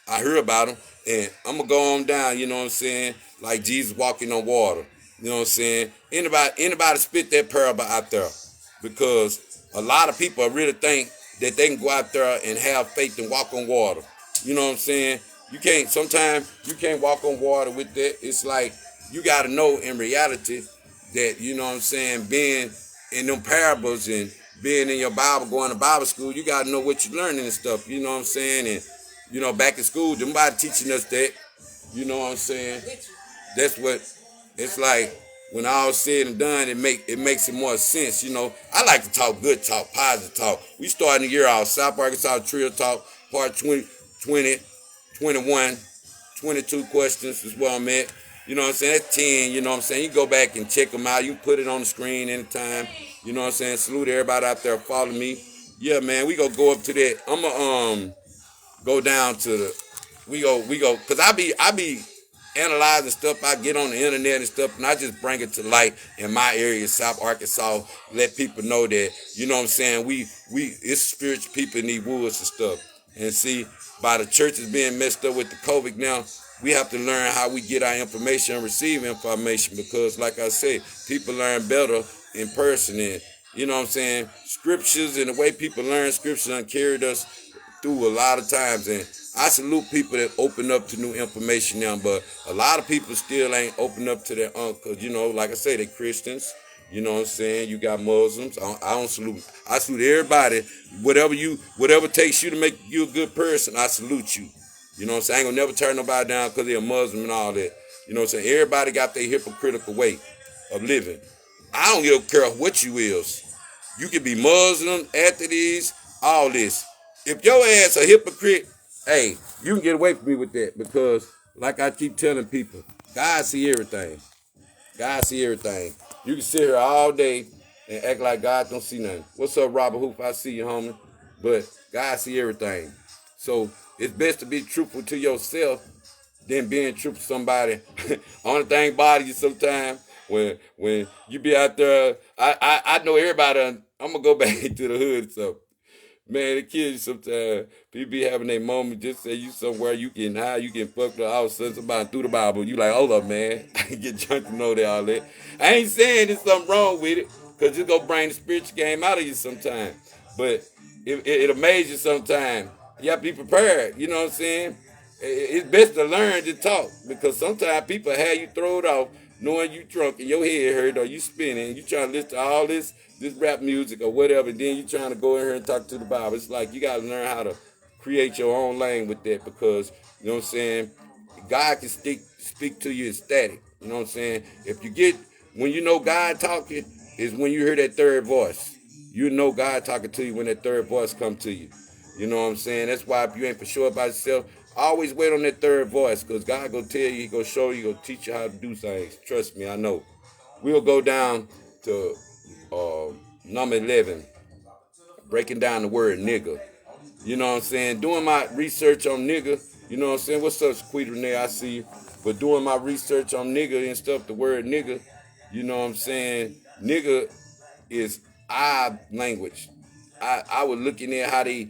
I hear about them, and I'm gonna go on down. You know what I'm saying? Like Jesus walking on water. You know what I'm saying? Anybody spit that parable out there? Because a lot of people really think that they can go out there and have faith and walk on water. You know what I'm saying? Sometimes you can't walk on water with that. It's like you got to know in reality that, you know what I'm saying, being in them parables and being in your Bible, going to Bible school, you got to know what you're learning and stuff. You know what I'm saying? And, you know, back in school, nobody teaching us that. You know what I'm saying? That's what it's like. When all said and done, it makes it more sense. You know, I like to talk good talk, positive talk. We starting the year out South Arkansas Trill Talk, part 20, 20, 21, 22 questions is where I'm at. You know what I'm saying? That's 10, you know what I'm saying? You go back and check them out. You put it on the screen anytime. You know what I'm saying? Salute everybody out there following me. Yeah, man, we gonna go up to that. I'm gonna go down to we go, cause I be analyzing stuff I get on the internet and stuff, and I just bring it to light in my area, South Arkansas, let people know that, you know what I'm saying, we it's spiritual people in these woods and stuff. And see, by the churches being messed up with the COVID now, we have to learn how we get our information and receive information, because like I said, people learn better in person. And you know what I'm saying, scriptures and the way people learn scriptures done carried us through a lot of times. And I salute people that open up to new information now, but a lot of people still ain't open up to their because, you know, like I say, they Christians. You know what I'm saying? You got Muslims. I don't salute. I salute everybody. Whatever takes you to make you a good person, I salute you. You know what I'm saying? I ain't gonna never turn nobody down because they're a Muslim and all that. You know what I'm saying? Everybody got their hypocritical way of living. I don't give a care what you is. You can be Muslim, atheist, all this. If your ass a hypocrite, hey, you can get away from me with that, because, like I keep telling people, God see everything. God see everything. You can sit here all day and act like God don't see nothing. What's up, Robert Hoop? I see you, homie. But God see everything. So it's best to be truthful to yourself than being truthful to somebody. Only thing bother you sometimes when you be out there. I know everybody. I'm gonna go back to the hood. So man, it kills you sometimes. People be having their moment, just say you somewhere, you getting high, you getting fucked up, all of a sudden somebody through the Bible. You like, hold up, man. I get drunk to know that all that. I ain't saying there's something wrong with it, because it's going to bring the spiritual game out of you sometimes. But it amazes you sometimes. You have to be prepared, you know what I'm saying? It's best to learn to talk, because sometimes people have you throw it off knowing you drunk and your head hurt or you spinning and you trying to listen to all this rap music or whatever, and then you trying to go in here and talk to the Bible. It's like you got to learn how to create your own lane with that, because, you know what I'm saying, God can speak to you static. You know what I'm saying? When you know God talking, is when you hear that third voice. You know God talking to you when that third voice come to you. You know what I'm saying? That's why if you ain't for sure about yourself, always wait on that third voice, because God gonna tell you, he gonna show you, he gonna teach you how to do things. Trust me, I know. We'll go down to Number 11, breaking down the word nigga. You know what I'm saying? Doing my research on nigga, you know what I'm saying? What's up, Squeed Renee? I see you. But doing my research on nigga and stuff, the word nigga, you know what I'm saying? Nigga is our language. I was looking at how they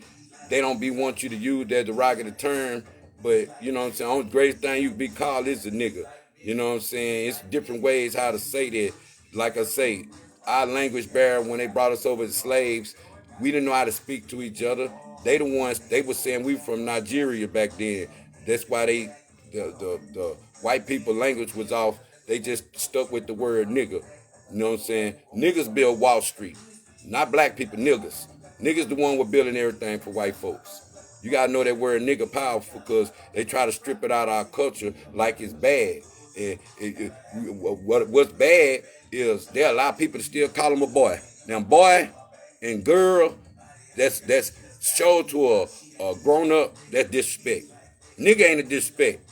don't be want you to use that derogatory term, but you know what I'm saying? The only greatest thing you can be called is a nigga. You know what I'm saying? It's different ways how to say that. Like I say, our language barrier when they brought us over as slaves, we didn't know how to speak to each other. They were saying we from Nigeria back then. That's why the white people language was off. They just stuck with the word nigga. You know what I'm saying? Niggas build Wall Street. Not black people, niggas. Niggas the one with building everything for white folks. You gotta know that word nigga powerful because they try to strip it out of our culture like it's bad. And what's bad is there are a lot of people that still call him a boy. Now boy and girl, that's showed to a grown up, that's disrespect. Nigga ain't a disrespect.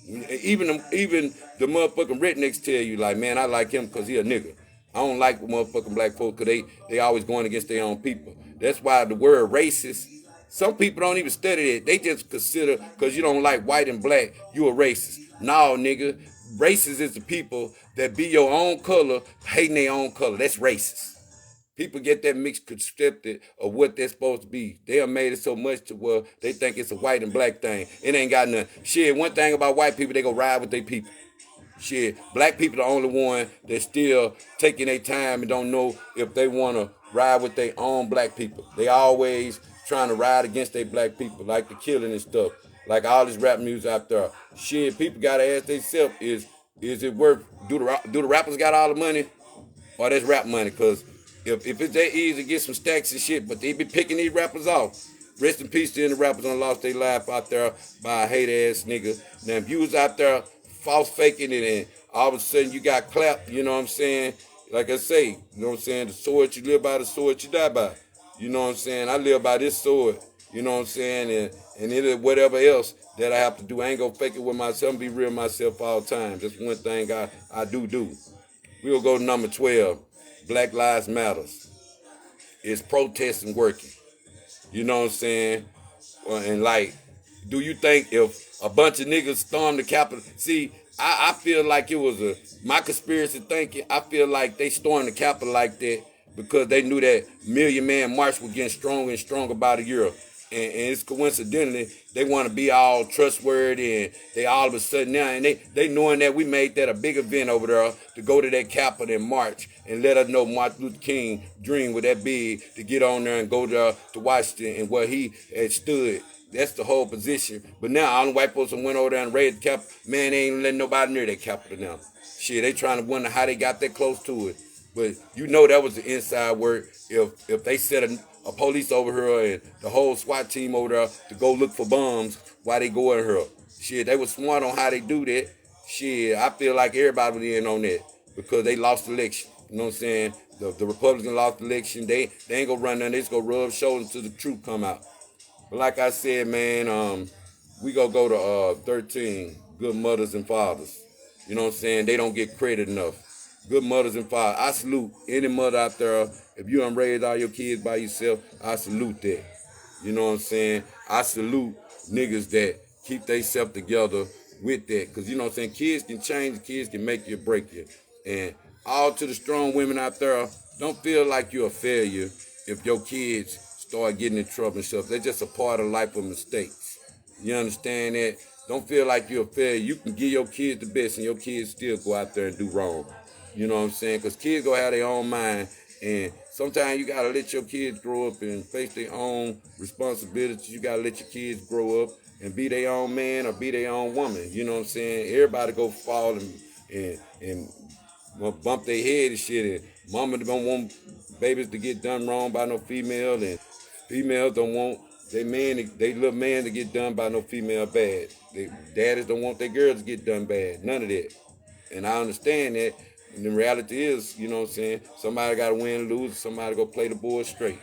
Even the motherfucking rednecks tell you like, man, I like him because he a nigga. I don't like motherfucking black folks because they always going against their own people. That's why the word racist, some people don't even study it. They just consider because you don't like white and black, you a racist. No, nigga. Racist is the people that be your own color, hating their own color. That's racist. People get that mixed concepted of what they're supposed to be. They have made it so much to where they think it's a white and black thing. It ain't got nothing. Shit, one thing about white people, they go ride with their people. Shit, black people the only one that still taking their time and don't know if they want to ride with their own black people. They always trying to ride against their black people, like the killing and stuff. Like all this rap music out there. Shit, people gotta ask themselves, is it worth, do the rappers got all the money? Or that's rap money? Because if it's that easy to get some stacks and shit, but they be picking these rappers off. Rest in peace to any rappers done lost their life out there by a hate ass nigga. Now if you was out there false faking it and all of a sudden you got clapped, you know what I'm saying? Like I say, you know what I'm saying? The sword you live by, the sword you die by. You know what I'm saying? I live by this sword. You know what I'm saying? And it is whatever else that I have to do. I ain't gonna fake it with myself and be real myself all the time. That's one thing I do. We'll go to number 12. Black Lives Matters. It's protesting working. You know what I'm saying? And like, do you think if a bunch of niggas stormed the Capitol? See, I feel like it was my conspiracy thinking. I feel like they stormed the Capitol like that because they knew that Million Man March was getting stronger and stronger by the year. And it's coincidentally they want to be all trustworthy and they all of a sudden now and they knowing that we made that a big event over there to go to that Capitol in March and let us know Martin Luther King dream with that big to get on there and go there to Washington and where he had stood. That's the whole position. But now all the white folks went over there and raided the Capitol. Man, they ain't letting nobody near that Capitol now. Shit, they trying to wonder how they got that close to it. But you know that was the inside work. If they set a police over here and the whole SWAT team over there to go look for bombs while they go in here. Shit, they was smart on how they do that. Shit, I feel like everybody was in on that because they lost the election. You know what I'm saying? The Republicans lost the election. They ain't gonna run nothing. They just gonna rub shoulders until the truth come out. But like I said, man, we gonna go to 13. Good mothers and fathers. You know what I'm saying? They don't get credit enough. Good mothers and fathers. I salute any mother out there. If you done raised all your kids by yourself, I salute that. You know what I'm saying? I salute niggas that keep themselves together with that. Because you know what I'm saying? Kids can change, kids can make you or break you. And all to the strong women out there, don't feel like you're a failure if your kids start getting in trouble and stuff. They're just a part of life of mistakes. You understand that? Don't feel like you're a failure. You can give your kids the best and your kids still go out there and do wrong. You know what I'm saying? Because kids gonna have their own mind. And sometimes you gotta let your kids grow up and face their own responsibilities. You gotta let your kids grow up and be their own man or be their own woman. You know what I'm saying? Everybody go fall and bump their head and shit. And mama don't want babies to get done wrong by no female, and females don't want they little man to get done by no female bad. They daddies don't want their girls to get done bad. None of that. And I understand that. And the reality is, you know what I'm saying, somebody got to win and lose, somebody go play the board straight.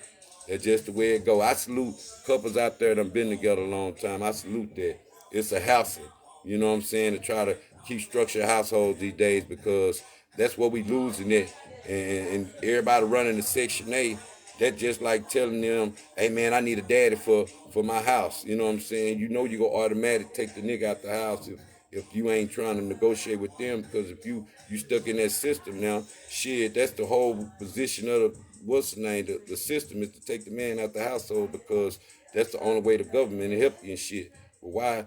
That's just the way it go. I salute couples out there that have been together a long time. I salute that. It's a hassle, you know what I'm saying, to try to keep structured households these days because That's what we losing it. And everybody running the Section 8, that just like telling them, hey man, I need a daddy for my house. You know what I'm saying? You know you go automatic take the nigga out the house if you ain't trying to negotiate with them, because if you stuck in that system now, shit, that's the whole position of the what's the name? The system is to take the man out the household, because that's the only way the government will help you and shit. But why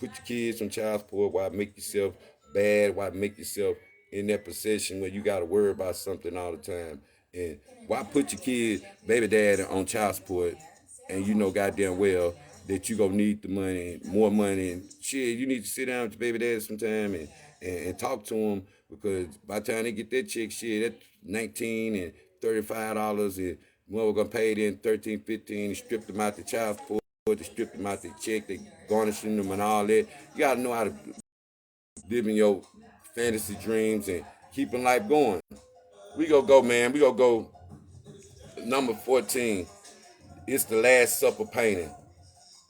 put your kids on child support? Why make yourself bad? Why make yourself in that position where you got to worry about something all the time? And why put your kid, baby dad, on child support, and you know goddamn well that you gonna need the money, more money, and shit. You need to sit down with your baby dad sometime and talk to him, because by the time they get that check, shit, that's $19 and $35, and mother gonna pay them 13, 15, and strip them out the child support, to strip them out the check, they garnishing them and all that. You gotta know how to live in your fantasy dreams and keeping life going. We gonna go, man. We gonna go number 14. It's the Last Supper painting.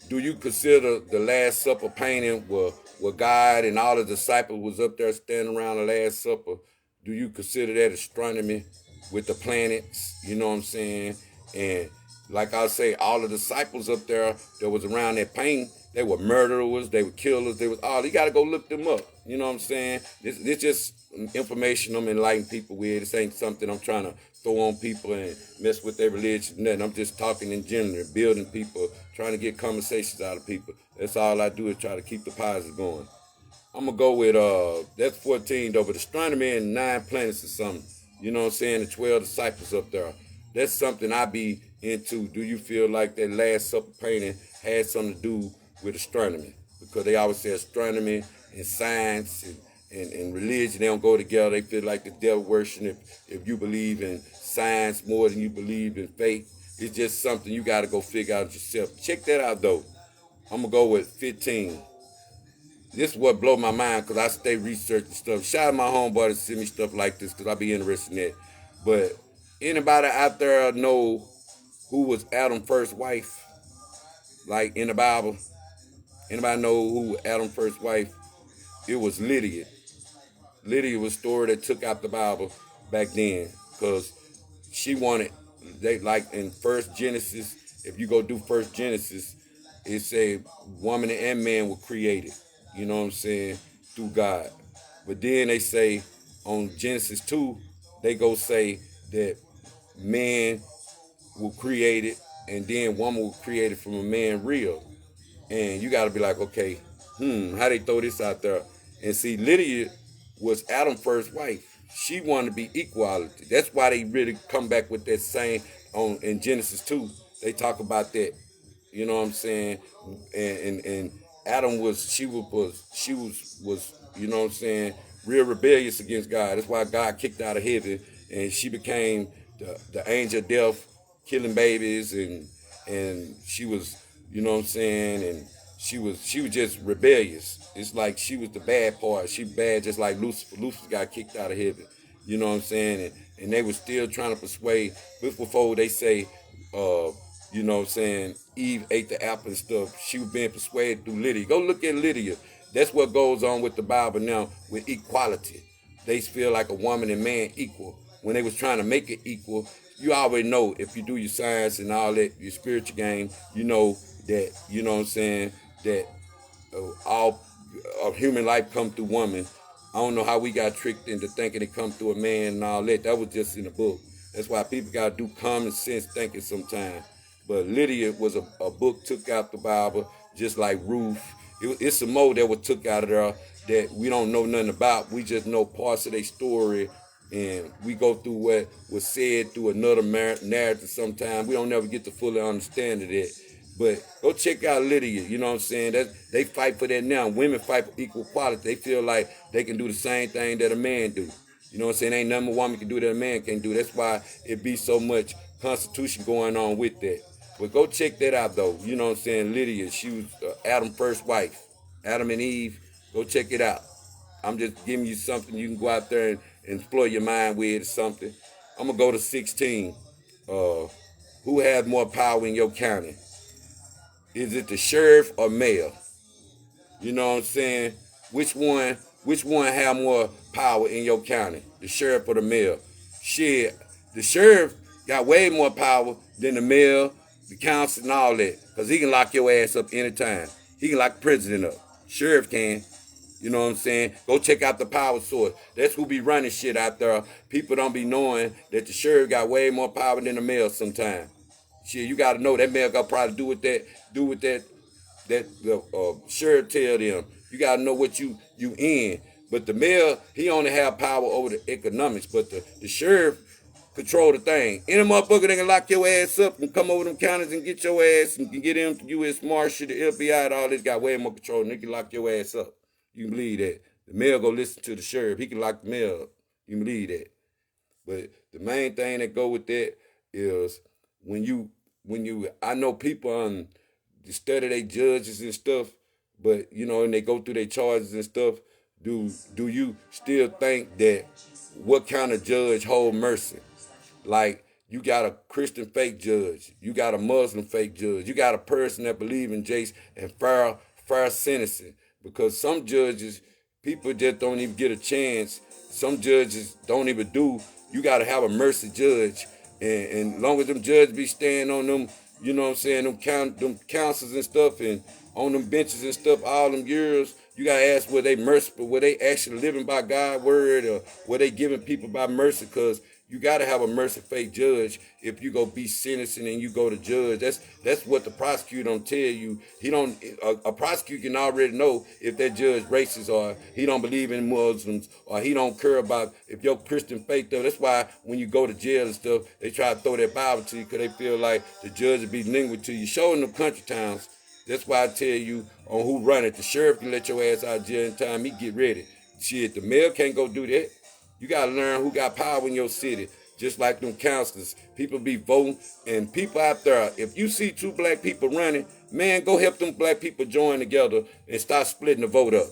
Do you consider the Last Supper painting where God and all the disciples was up there standing around the Last Supper? Do you consider that astronomy with the planets? You know what I'm saying? And like I say, all the disciples up there that was around that painting, they were murderers, they were killers, they was all. You got to go look them up. You know what I'm saying? This just information I'm enlightening people with. This ain't something I'm trying to throw on people and mess with their religion. Nothing. I'm just talking in general, building people, trying to get conversations out of people. That's all I do, is try to keep the positive going. I'm gonna go with that's 14 though, but astronomy and 9 planets or something. You know what I'm saying? The 12 disciples up there. That's something I be into. Do you feel like that Last Supper painting had something to do with astronomy? Because they always say astronomy and science and religion, they don't go together. They feel like the devil worship if you believe in science more than you believe in faith. It's just something you got to go figure out yourself. Check that out though. I'm gonna go with 15. This is what blow my mind, because I stay researching stuff. Shout out my homeboy to send me stuff like this, because I be interested in that. But anybody out there know who was Adam's first wife? Like in the Bible? Anybody know who Adam's first wife? It was Lydia. Lydia was a story that took out the Bible back then, because she wanted, they like in First Genesis, if you go do First Genesis, it say woman and man were created. You know what I'm saying? Through God. But then they say on Genesis 2, they go say that man were created and then woman was created from a man real. And you gotta be like, okay, how they throw this out there? And see, Lydia was Adam's first wife. She wanted to be equality. That's why they really come back with that same on in Genesis 2. They talk about that. You know what I'm saying? And Adam was she was you know what I'm saying, real rebellious against God. That's why God kicked her out of heaven, and she became the angel of death, killing babies, and she was, you know what I'm saying, and she was just rebellious. It's like she was the bad part. She bad just like Lucifer. Lucifer got kicked out of heaven. You know what I'm saying? And they were still trying to persuade before they say you know what I'm saying, Eve ate the apple and stuff. She was being persuaded through Lydia. Go look at Lydia. That's what goes on with the Bible now with equality. They feel like a woman and man equal. When they was trying to make it equal, you already know, if you do your science and all that, your spiritual game, you know that, you know what I'm saying, that all of human life come through woman. I don't know how we got tricked into thinking it come through a man and all that. That was just in the book. That's why people got to do common sense thinking sometimes. But Lydia was a book took out the Bible, just like Ruth. It's some more that was took out of there that we don't know nothing about. We just know parts of their story, and we go through what was said through another narrative sometimes. We don't never get to fully understand it. But go check out Lydia, you know what I'm saying? They fight for that now. Women fight for equal equality. They feel like they can do the same thing that a man do. You know what I'm saying? Ain't nothing a woman can do that a man can't do. That's why it be so much constitution going on with that. But go check that out though. You know what I'm saying? Lydia, she was Adam's first wife. Adam and Eve. Go check it out. I'm just giving you something you can go out there and explore your mind with or something. I'm gonna go to 16. Who has more power in your county? Is it the sheriff or mayor? You know what I'm saying? Which one which one have more power in your county, the sheriff or the mayor? Shit, the sheriff got way more power than the mayor, the council, and all that, because he can lock your ass up anytime. He can lock the president up. Sheriff can. You know what I'm saying? Go check out the power source. That's who be running shit out there. People don't be knowing that the sheriff got way more power than the mayor sometimes. Shit, you got to know that mayor got probably that the sheriff tell them. You got to know what you in. But the mayor, he only have power over the economics. But the sheriff control the thing. Any motherfucker that can lock your ass up and come over them counties and get your ass and can get them to U.S. Marshal, the FBI, and all this got way more control and they can lock your ass up. You can believe that. The mayor go listen to the sheriff. He can lock the mayor up. You can believe that. But the main thing that go with that is when you I know people study their judges and stuff, but and they go through their charges and stuff. Do you still think that what kind of judge hold mercy? Like you got a Christian fake judge, you got a Muslim fake judge, you got a person that believe in Jace and fair sentencing. Because some judges, people just don't even get a chance. Some judges don't even do. You got to have a mercy judge. And as long as them judges be staying on them, you know what I'm saying, them councils and stuff and on them benches and stuff, all them years, you got to ask were they merciful, were they actually living by God's word, or were they giving people by mercy? Because you got to have a mercy fake judge if you go be sentencing and you go to judge. That's what the prosecutor don't tell you. He don't. A prosecutor can already know if that judge racist or he don't believe in Muslims or he don't care about if your Christian faith though. That's why when you go to jail and stuff, they try to throw that Bible to you because they feel like the judge will be lingual to you. Showing them country towns. That's why I tell you on who run it. The sheriff can let your ass out of jail in time. He get ready. Shit, the mayor can't go do that. You got to learn who got power in your city. Just like them counselors. People be voting. And people out there, if you see two black people running, man, go help them black people join together and start splitting the vote up.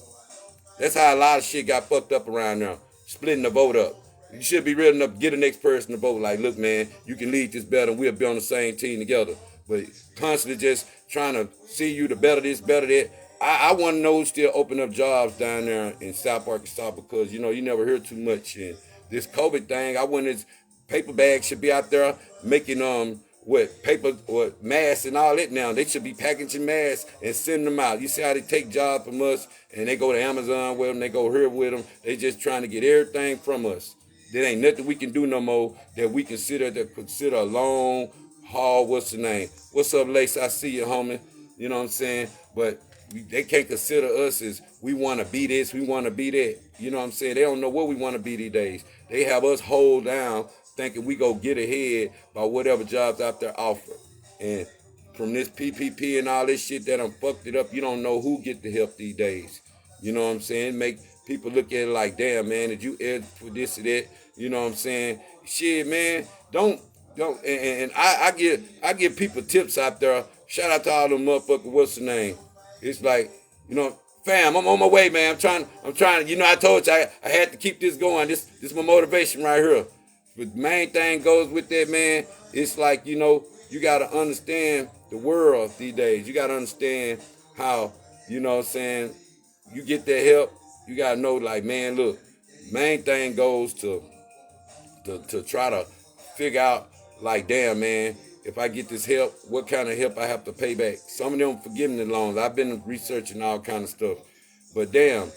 That's how a lot of shit got fucked up around now. Splitting the vote up. You should be real enough to get the next person to vote. Like, look, man, you can lead this better and we'll be on the same team together. But constantly just trying to see you the better this, better that. I want to know who still open up jobs down there in South Arkansas because, you never hear too much. And this COVID thing, I want this paper bags should be out there making, paper or masks and all that now. They should be packaging masks and sending them out. You see how they take jobs from us and they go to Amazon with them, they go here with them. They just trying to get everything from us. There ain't nothing we can do no more that we consider a long haul. What's the name? What's up, Lace? I see you, homie. You know what I'm saying? But they can't consider us as we want to be this, we want to be that. You know what I'm saying? They don't know what we want to be these days. They have us hold down thinking we go get ahead by whatever jobs out there offer. And from this PPP and all this shit that done fucked it up, you don't know who get the help these days. You know what I'm saying? Make people look at it like, damn, man, did you ask for this or that? You know what I'm saying? Shit, man, don't. And I give people tips out there. Shout out to all them motherfuckers. What's the name? It's like, fam, I'm on my way, man. I'm trying. I told you I had to keep this going. This is my motivation right here. But the main thing goes with that, man. It's like, you got to understand the world these days. You got to understand how, what I'm saying, you get that help. You got to know, like, man, look, main thing goes to try to figure out, like, damn, man, if I get this help, what kind of help I have to pay back? Some of them forgiveness loans. I've been researching all kind of stuff. But damn,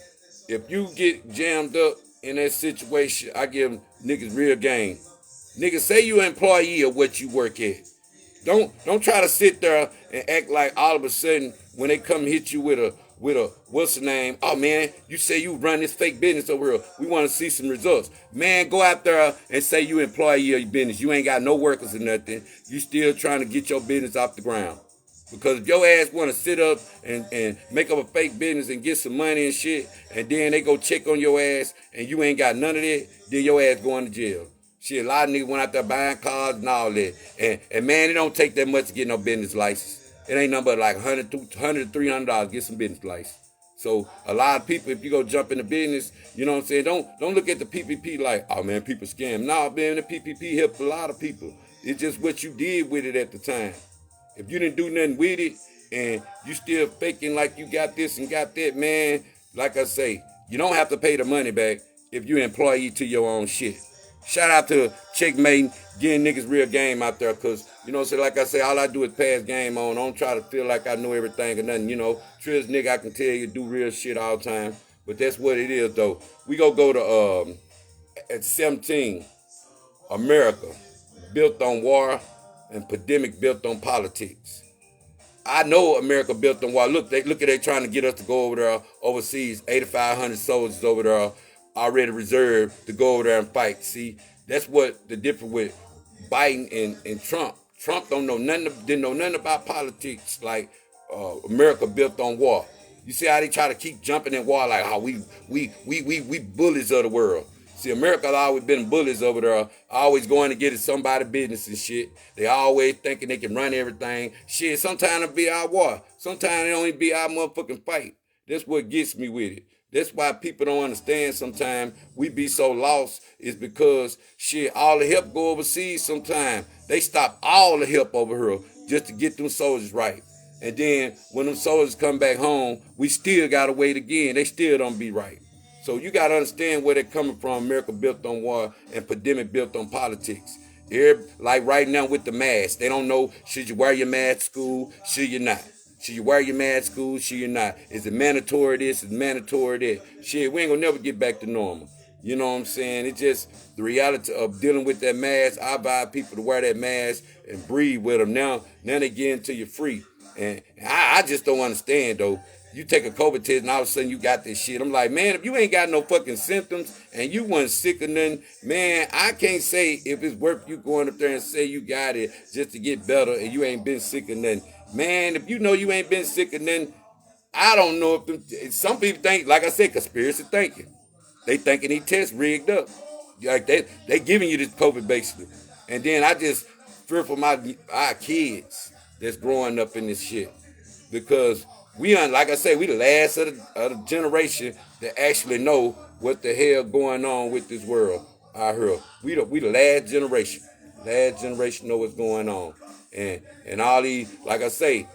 if you get jammed up in that situation, I give niggas real game. Niggas, say you an employee of what you work at. Don't try to sit there and act like all of a sudden when they come hit you with a what's the name? Oh man, you say you run this fake business over here. We want to see some results. Man, go out there and say you employee of your business. You ain't got no workers or nothing. You still trying to get your business off the ground. Because if your ass want to sit up and make up a fake business and get some money and shit, and then they go check on your ass and you ain't got none of that, then your ass going to jail. Shit, a lot of niggas went out there buying cars and all that. And man, it don't take that much to get no business license. It ain't nothing but like $100 to $300 to get some business license. So a lot of people, if you go jump into business, you know what I'm saying, don't look at the PPP like, oh man, people scam. No, man, the PPP helped a lot of people. It's just what you did with it at the time. If you didn't do nothing with it and you still faking like you got this and got that, man, like I say, You don't have to pay the money back if you're an employee to your own shit. Shout out to Checkmate getting niggas real game out there, cause you know, so like I say, all I do is pass game on. I don't try to feel like I know everything or nothing. You know, Trill's nigga, I can tell you do real shit all the time. But that's what it is though. We go to at 17, America, built on war and pandemic built on politics. I know America built on war. Look at they trying to get us to go over there overseas. 8,500 soldiers over there already reserved to go over there and fight. See, that's what the difference with Biden and Trump. Trump didn't know nothing about politics like America built on war. You see how they try to keep jumping in war like how we bullies of the world. See, America always been bullies over there, always going to get at somebody's business and shit. They always thinking they can run everything. Shit, sometimes it be our war. Sometimes it only be our motherfucking fight. That's what gets me with it. That's why people don't understand sometimes we be so lost is because shit, all the help go overseas sometimes. They stop all the help over here just to get them soldiers right. And then when them soldiers come back home, we still gotta wait again. They still don't be right. So you got to understand where they're coming from. America built on war and pandemic built on politics. Like right now with the mask, they don't know, should you wear your mask to school? Should you not? Should you wear your mask to school? Should you not? Is it mandatory this? Is it mandatory that? Shit, we ain't going to never get back to normal. You know what I'm saying? It's just the reality of dealing with that mask. I advise people to wear that mask and breathe with them. Now they get into you free. And I just don't understand, though. You take a COVID test and all of a sudden you got this shit. I'm like, man, if you ain't got no fucking symptoms and you wasn't sick or nothing, man, I can't say if it's worth you going up there and say you got it just to get better and you ain't been sick or nothing. Man, if you know you ain't been sick or nothing, I don't know if some people think, like I said, conspiracy thinking. They thinking these tests rigged up. Like they giving you this COVID basically. And then I just fear for our kids that's growing up in this shit. Because like I say, we the last of the generation that actually know what the hell going on with this world out here. We the last generation. Last generation know what's going on. And all these, like I say,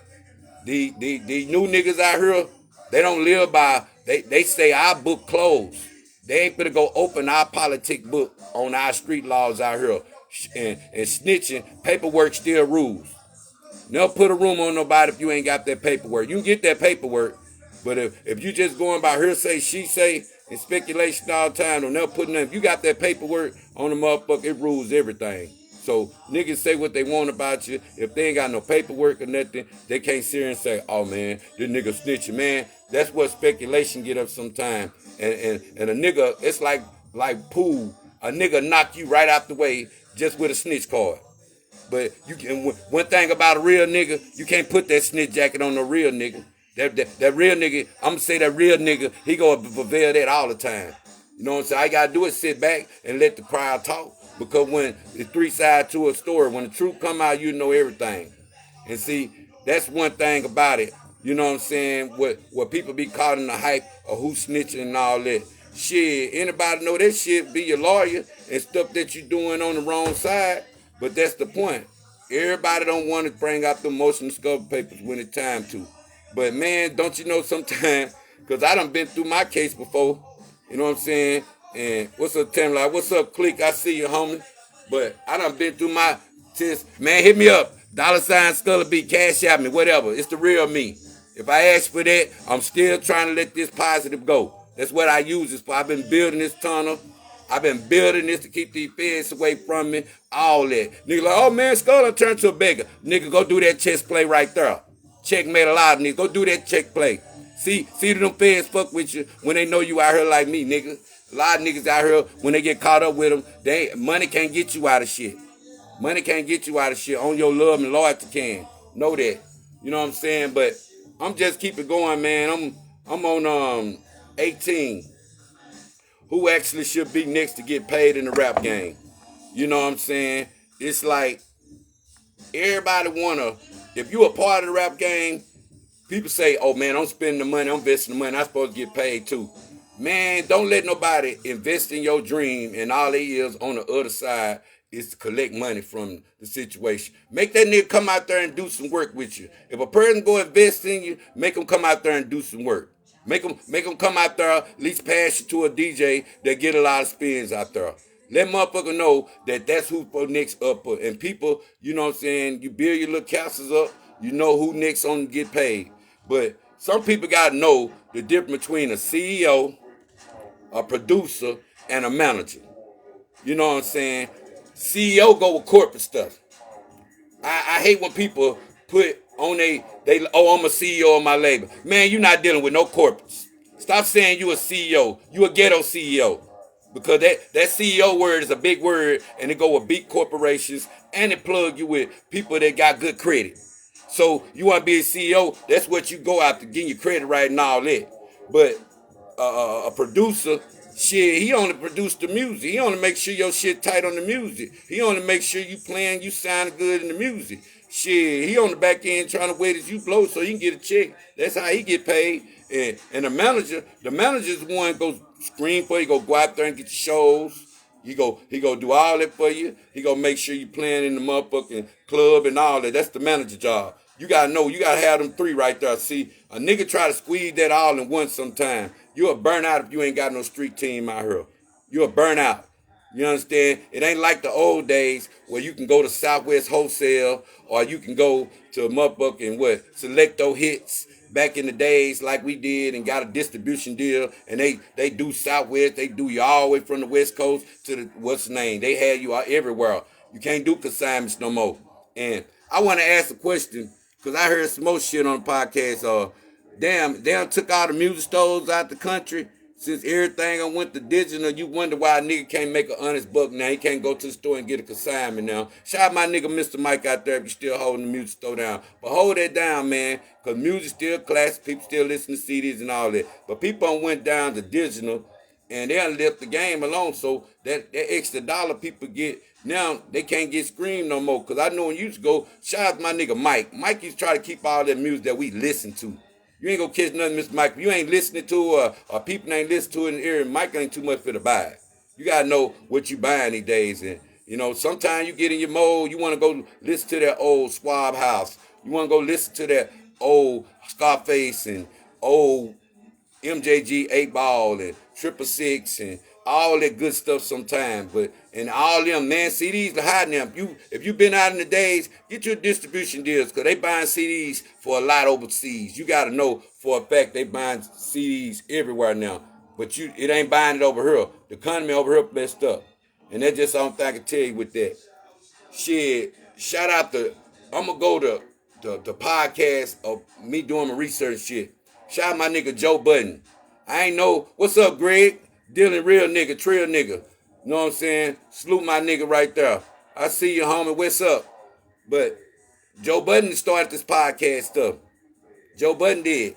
these new niggas out here, they don't live by, they say our book closed. They ain't finna go open our politic book on our street laws out here. And snitching, paperwork still rules. Never put a room on nobody if you ain't got that paperwork. You can get that paperwork, but if you just going by hearsay, she say, and speculation all the time, don't never put nothing. If you got that paperwork on the motherfucker, it rules everything. So niggas say what they want about you. If they ain't got no paperwork or nothing, they can't sit here and say, oh man, this nigga snitching, man. That's what speculation get up sometime. And a nigga, it's like pool. A nigga knock you right out the way just with a snitch card. But you can, one thing about a real nigga, you can't put that snitch jacket on no real nigga. That real nigga, I'm gonna say that real nigga, he gonna prevail that all the time. You know what I'm saying? All you gotta do is sit back and let the crowd talk. Because when it's three sides to a story, when the truth come out, you know everything. And see, that's one thing about it. You know what I'm saying? What people be caught in the hype of who snitching and all that. Shit, anybody know that shit, be your lawyer and stuff that you doing on the wrong side. But that's the point. Everybody don't want to bring out the motion discovery papers when it's time to. But man, don't you know sometimes, because I done been through my case before, you know what I'm saying? And what's up, Tim? Like, what's up, Click? I see you, homie. But I done been through my test. Man, hit me up. $ Sculler B, cash out me, whatever. It's the real me. If I ask for that, I'm still trying to let this positive go. That's what I use this for. I've been building this tunnel. I've been building this to keep these feds away from me. All that. Nigga like, oh man, Sculler turned to a beggar. Nigga, go do that chess play right there. Checkmate a lot of niggas. Go do that check play. See them feds fuck with you when they know you out here like me, nigga. A lot of niggas out here, when they get caught up with them, money can't get you out of shit. Money can't get you out of shit. On your love and loyalty can. Know that. You know what I'm saying? But I'm just keep it going, man. I'm on 18. Who actually should be next to get paid in the rap game? You know what I'm saying? It's like everybody wanna, if you a part of the rap game, people say, oh man, I'm spending the money, I'm investing the money, I'm supposed to get paid too. Man, don't let nobody invest in your dream and all they is on the other side is to collect money from the situation. Make that nigga come out there and do some work with you. If a person go invest in you, make them come out there and do some work. Make them come out there, at least pass you to a DJ that get a lot of spins out there. Let motherfucker know that that's who for next up. And people, you know what I'm saying, you build your little castles up, you know who next on to get paid. But some people gotta know the difference between a CEO, a producer, and a manager. You know what I'm saying? CEO go with corporate stuff. I hate when people put on they oh, I'm a CEO of my label. Man, you're not dealing with no corporates. Stop saying you a CEO. You a ghetto CEO. Because that CEO word is a big word and it go with big corporations and it plug you with people that got good credit. So you want to be a CEO, that's what you go after, getting your credit right and all that. But a producer, shit, he only produce the music. He only make sure your shit tight on the music. He only make sure you playing, you sound good in the music. Shit, he on the back end trying to wait as you blow so you can get a check. That's how he get paid. And the manager's the one goes screen for you, go out there and get your shows. He go do all that for you. He gonna make sure you playing in the motherfucking club and all that. That's the manager job. You gotta know, you gotta have them three right there. See, a nigga try to squeeze that all in one sometime. You a burnout if you ain't got no street team out here. You a burnout. You understand? It ain't like the old days where you can go to Southwest Wholesale or you can go to a motherfucking Selecto Hits back in the days like we did and got a distribution deal and they do Southwest, they do you all the way from the West Coast to the what's the name? They had you out everywhere. You can't do consignments no more. And I want to ask a question because I heard some more shit on the podcast. Damn, took all the music stores out the country. Since everything went to digital, you wonder why a nigga can't make an honest buck now. He can't go to the store and get a consignment now. Shout out my nigga Mr. Mike out there if you still holding the music store down. But hold that down, man, because music still classic. People still listen to CDs and all that. But people went down to digital and they done left the game alone. So that extra dollar people get, now they can't get screamed no more. Because I know when you used to go, shout out to my nigga Mike. Mike used to try to keep all that music that we listen to. You ain't gonna catch nothing, Mr. Mike. If you ain't listening to or people ain't listening to it in the area, Mike ain't too much for the buy. You gotta know what you buying these days. And you know, sometimes you get in your mode, you wanna go listen to that old Swab House. You wanna go listen to that old Scarface and old MJG 8 Ball and Triple Six and all that good stuff sometimes. But and all them, man, CDs are hiding them. If you been out in the days, get your distribution deals because they buying CDs for a lot overseas. You gotta know for a fact they buying CDs everywhere now. But it ain't buying it over here. The economy over here messed up. And that's just something I can tell you with that. Shit, shout out to, I'm gonna go to the podcast of me doing my research shit. Shout out my nigga Joe Budden. I ain't know, what's up, Greg? Dealing real nigga, Trill nigga. You know what I'm saying? Salute my nigga right there. I see you, homie. What's up? But Joe Budden started this podcast stuff. Joe Budden did.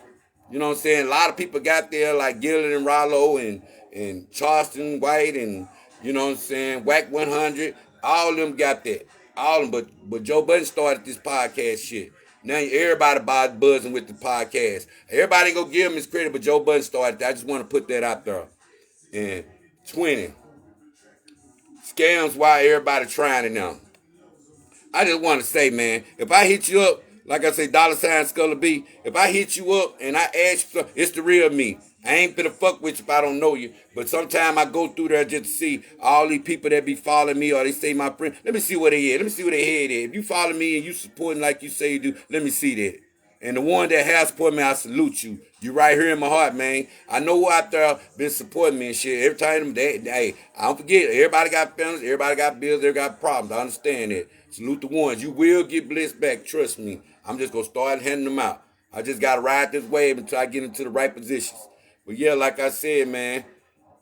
You know what I'm saying? A lot of people got there like Gillard and Rollo and Charleston White and, you know what I'm saying, Whack 100. All of them got that. All of them. But Joe Budden started this podcast shit. Now everybody buzzing with the podcast. Everybody ain't gonna give him his credit, but Joe Budden started that. I just want to put that out there. And 20. Scams why everybody trying it now. I just want to say, man, if I hit you up, like I say, $ Sculler B, if I hit you up and I ask you, it's the real me. I ain't finna fuck with you if I don't know you. But sometimes I go through there just to see all these people that be following me or they say my friend. Let me see what they is. Let me see what they head is. If you follow me and you supporting like you say you do, let me see that. And the one that has supported me, I salute you. You right here in my heart, man. I know who out there been supporting me and shit. Every time, hey, I don't forget, everybody got feelings, everybody got bills, everybody got problems. I understand that. Salute the ones. You will get blessed back, trust me. I'm just going to start handing them out. I just got to ride this wave until I get into the right positions. But yeah, like I said, man,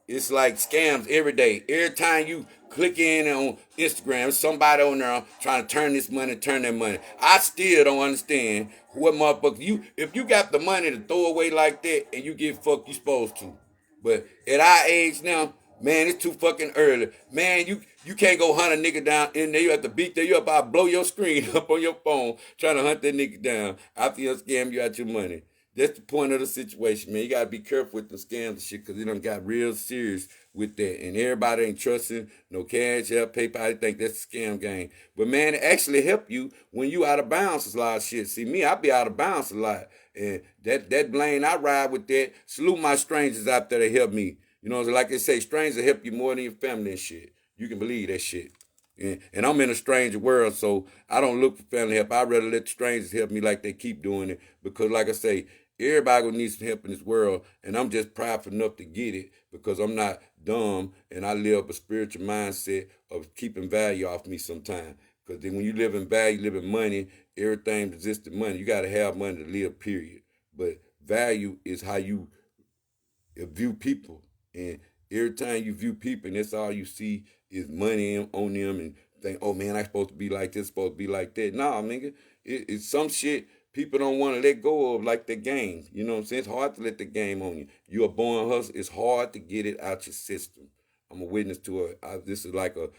it's like scams every day. Every time you click in on Instagram, somebody on there trying to turn this money, turn that money. I still don't understand what motherfucker if you got the money to throw away like that and you get fucked, you supposed to. But at our age now, man, it's too fucking early. Man, you can't go hunt a nigga down in there. You have to beat that. You about to blow your screen up on your phone trying to hunt that nigga down after you scam you out your money. That's the point of the situation, man. You gotta be careful with the scams and shit, cause they done got real serious with that. And everybody ain't trusting no cash app, PayPal. I think that's a scam game. But man, it actually help you when you out of bounds a lot of shit. See me, I be out of bounds a lot. And that blame, I ride with that. Salute my strangers out there that help me. You know, like they say, strangers help you more than your family and shit. You can believe that shit. And I'm in a strange world, so I don't look for family help. I'd rather let the strangers help me like they keep doing it. Because, like I say, everybody gonna need some help in this world, and I'm just prideful enough to get it because I'm not dumb, and I live a spiritual mindset of keeping value off me sometimes. Because then when you live in value, live in money, everything exists in money. You got to have money to live, period. But value is how you view people. And every time you view people and that's all you see is money on them and think, oh man, I'm supposed to be like this, supposed to be like that. Nah, nigga, it's some shit people don't want to let go of, like the game. You know what I'm saying? It's hard to let the game on you. You're a born hustler. It's hard to get it out your system. I'm a witness to it. This is like a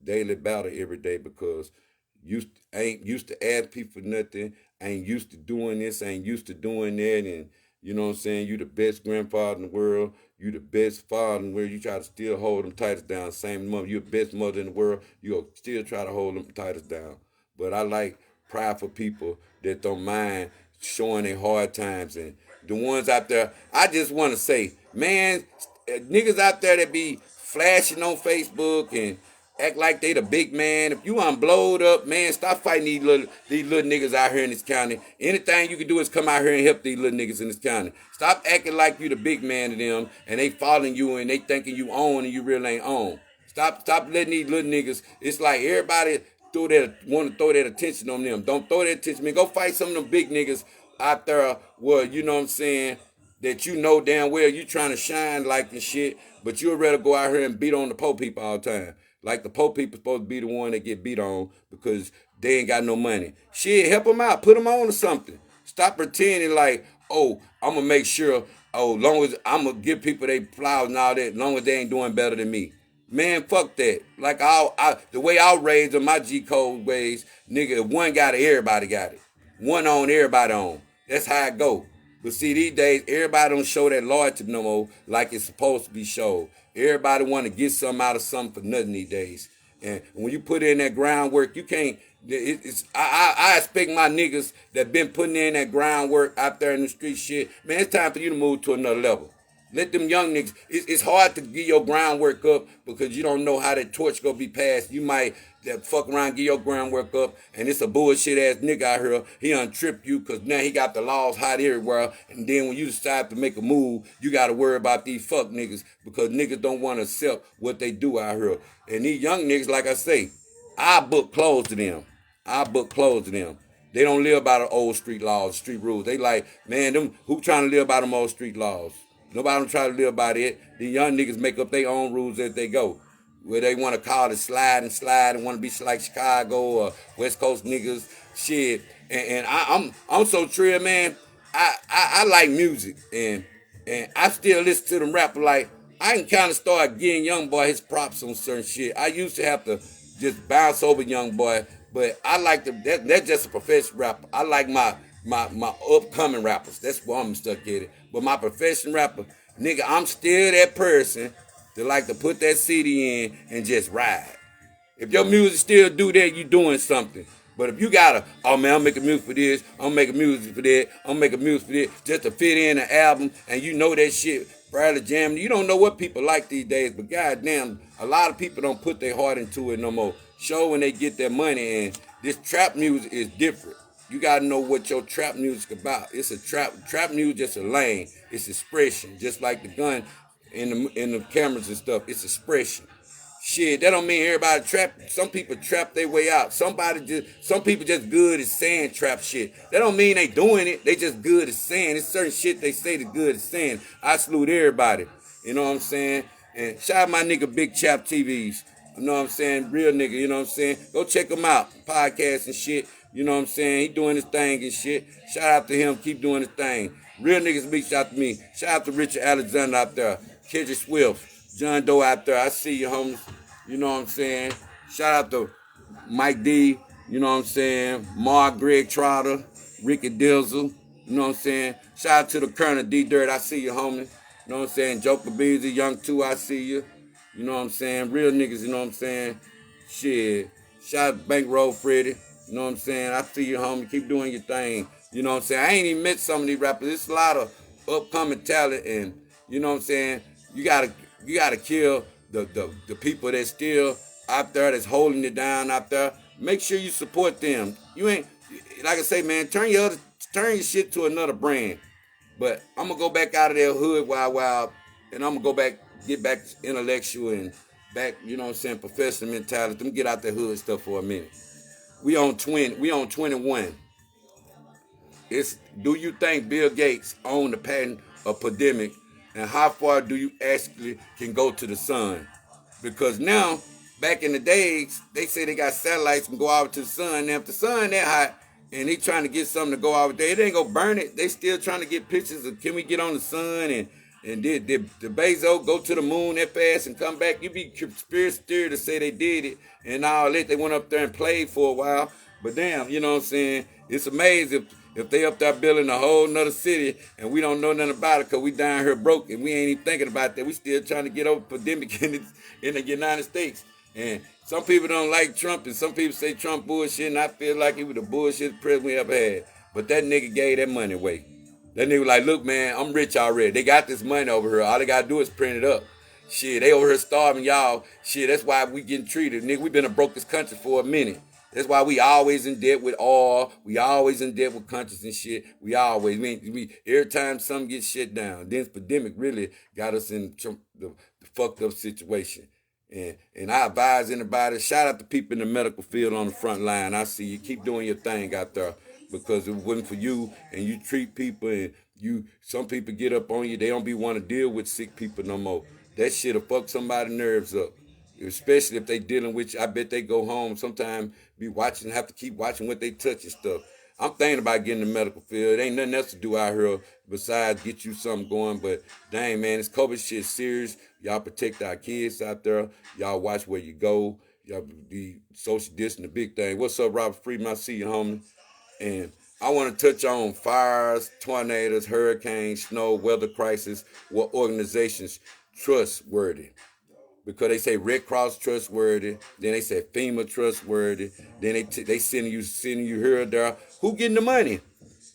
daily battle every day because ain't used to ask people for nothing. Ain't used to doing this. Ain't used to doing that. And you know what I'm saying? You the best grandfather in the world. You the best father in the world. You try to still hold them titles down. Same mother. You the best mother in the world. You'll still try to hold them titles down. But I like prideful people that don't mind showing their hard times. And the ones out there, I just want to say, man, niggas out there that be flashing on Facebook and act like they the big man. If you blowed up, man, stop fighting these little niggas out here in this county. Anything you can do is come out here and help these little niggas in this county. Stop acting like you the big man to them and they following you and they thinking you own and you really ain't own. Stop letting these little niggas. It's like everybody want to throw that attention on them. Don't throw that attention. Man, go fight some of them big niggas out there where, you know what I'm saying, that you know damn well you trying to shine like and shit, but you'd rather go out here and beat on the poor people all the time. Like the poor people supposed to be the one that get beat on because they ain't got no money. Shit, help them out. Put them on to something. Stop pretending like, oh, I'm going to make sure, oh, long as I'm going to give people they flowers and all that, long as they ain't doing better than me. Man, fuck that. Like, the way I raised on my G code ways, nigga, if one got it, everybody got it. One on, everybody on. That's how it go. But see, these days, everybody don't show that loyalty no more like it's supposed to be showed. Everybody want to get something out of something for nothing these days. And when you put in that groundwork, you can't. I expect my niggas that been putting in that groundwork out there in the street shit. Man, it's time for you to move to another level. Let them young niggas. It's hard to get your groundwork up because you don't know how that torch gonna be passed. You might fuck around, get your groundwork up, and it's a bullshit ass nigga out here. He untrip you because now he got the laws hot everywhere. And then when you decide to make a move, you gotta worry about these fuck niggas because niggas don't want to accept what they do out here. And these young niggas, like I say, I book clothes to them. I book clothes to them. They don't live by the old street laws, street rules. They like, man, them who trying to live by them old street laws? Nobody don't try to live by it. The young niggas make up their own rules as they go. Where they want to call it slide and want to be like Chicago or West Coast niggas, shit. And I'm so Trill, man. I like music and I still listen to them rapper like I can kind of start getting young boy his props on certain shit. I used to have to just bounce over young boy, but I like that's just a professional rapper. I like my upcoming rappers. That's why I'm stuck at it. But my professional rapper, nigga, I'm still that person that like to put that CD in and just ride. If your music still do that, you doing something. But if you gotta, oh man, I'm making music for this, I'm making music for that, I'm making music for this, just to fit in an album, and you know that shit, Bradley jamming, you don't know what people like these days, but goddamn, a lot of people don't put their heart into it no more. Show when they get their money, and this trap music is different. You gotta know what your trap music about. It's a trap music, just a lane. It's expression, just like the gun in the cameras and stuff. It's expression. Shit, that don't mean everybody trap. Some people trap their way out. Some people just good at saying trap shit. That don't mean they doing it. They just good at saying. It's certain shit they say they good at saying. I salute everybody. You know what I'm saying? And shout out my nigga Big Chap TVs. You know what I'm saying? Real nigga, you know what I'm saying? Go check him out. Podcast and shit. You know what I'm saying? He doing his thing and shit. Shout out to him. Keep doing his thing. Real niggas big shout out to me. Shout out to Richard Alexander out there. Kendrick Swift. John Doe out there. I see you, homies. You know what I'm saying? Shout out to Mike D. You know what I'm saying? Mark Greg Trotter. Ricky Dizzle. You know what I'm saying? Shout out to the Colonel D Dirt. I see you, homie. You know what I'm saying? Joker Beasley, Young 2, I see you. You know what I'm saying? Real niggas, you know what I'm saying? Shit. Shout out to Bankroll Freddy. You know what I'm saying? I see you, homie. Keep doing your thing. You know what I'm saying? I ain't even met some of these rappers. There's a lot of upcoming talent, and you know what I'm saying. You gotta you gotta kill the people that's still out there that's holding it down out there. Make sure you support them. You ain't like I say, man. Turn your shit to another brand. But I'm gonna go back out of that hood wild, and I'm gonna go back, get back intellectual and back, you know what I'm saying, professional mentality. Let me get out the hood stuff for a minute. We on 21. It's do you think Bill Gates owned the patent of pandemic, and how far do you actually can go to the sun? Because now, back in the days, they say they got satellites can go out to the sun. Now, if the sun that hot and they trying to get something to go out there, it ain't gonna burn it. They still trying to get pictures of can we get on the sun and did the Bezos go to the moon that fast and come back? You be conspiracy theory to say they did it and all that. They went up there and played for a while. But damn, you know what I'm saying? It's amazing if they up there building a whole nother city and we don't know nothing about it because we down here broke and we ain't even thinking about that. We still trying to get over pandemic in the United States. And some people don't like Trump and some people say Trump bullshit, and I feel like he was the bullshit president we ever had. But that nigga gave that money away. That nigga was like, look, man, I'm rich already. They got this money over here. All they got to do is print it up. Shit, they over here starving y'all. Shit, that's why we getting treated. Nigga, we been a broke this country for a minute. That's why we always in debt with oil. We always in debt with countries and shit. We every time something gets shut down. This pandemic really got us in the fucked up situation. And I advise anybody, shout out to people in the medical field on the front line. I see you keep doing your thing out there because if it wasn't for you and you treat people and some people get up on you, they don't be want to deal with sick people no more. That shit'll fuck somebody's nerves up. Especially if they dealing with you. I bet they go home sometimes be watching, have to keep watching what they touch and stuff. I'm thinking about getting in the medical field. Ain't nothing else to do out here besides get you something going. But dang, man, this COVID shit serious. Y'all protect our kids out there. Y'all watch where you go. Y'all be social distance, the big thing. What's up, Robert Freeman? I see you, homie. And I want to touch on fires, tornadoes, hurricanes, snow, weather crisis, what organizations trustworthy. Because they say Red Cross trustworthy, then they say FEMA trustworthy, then they sending you here or there. Who getting the money?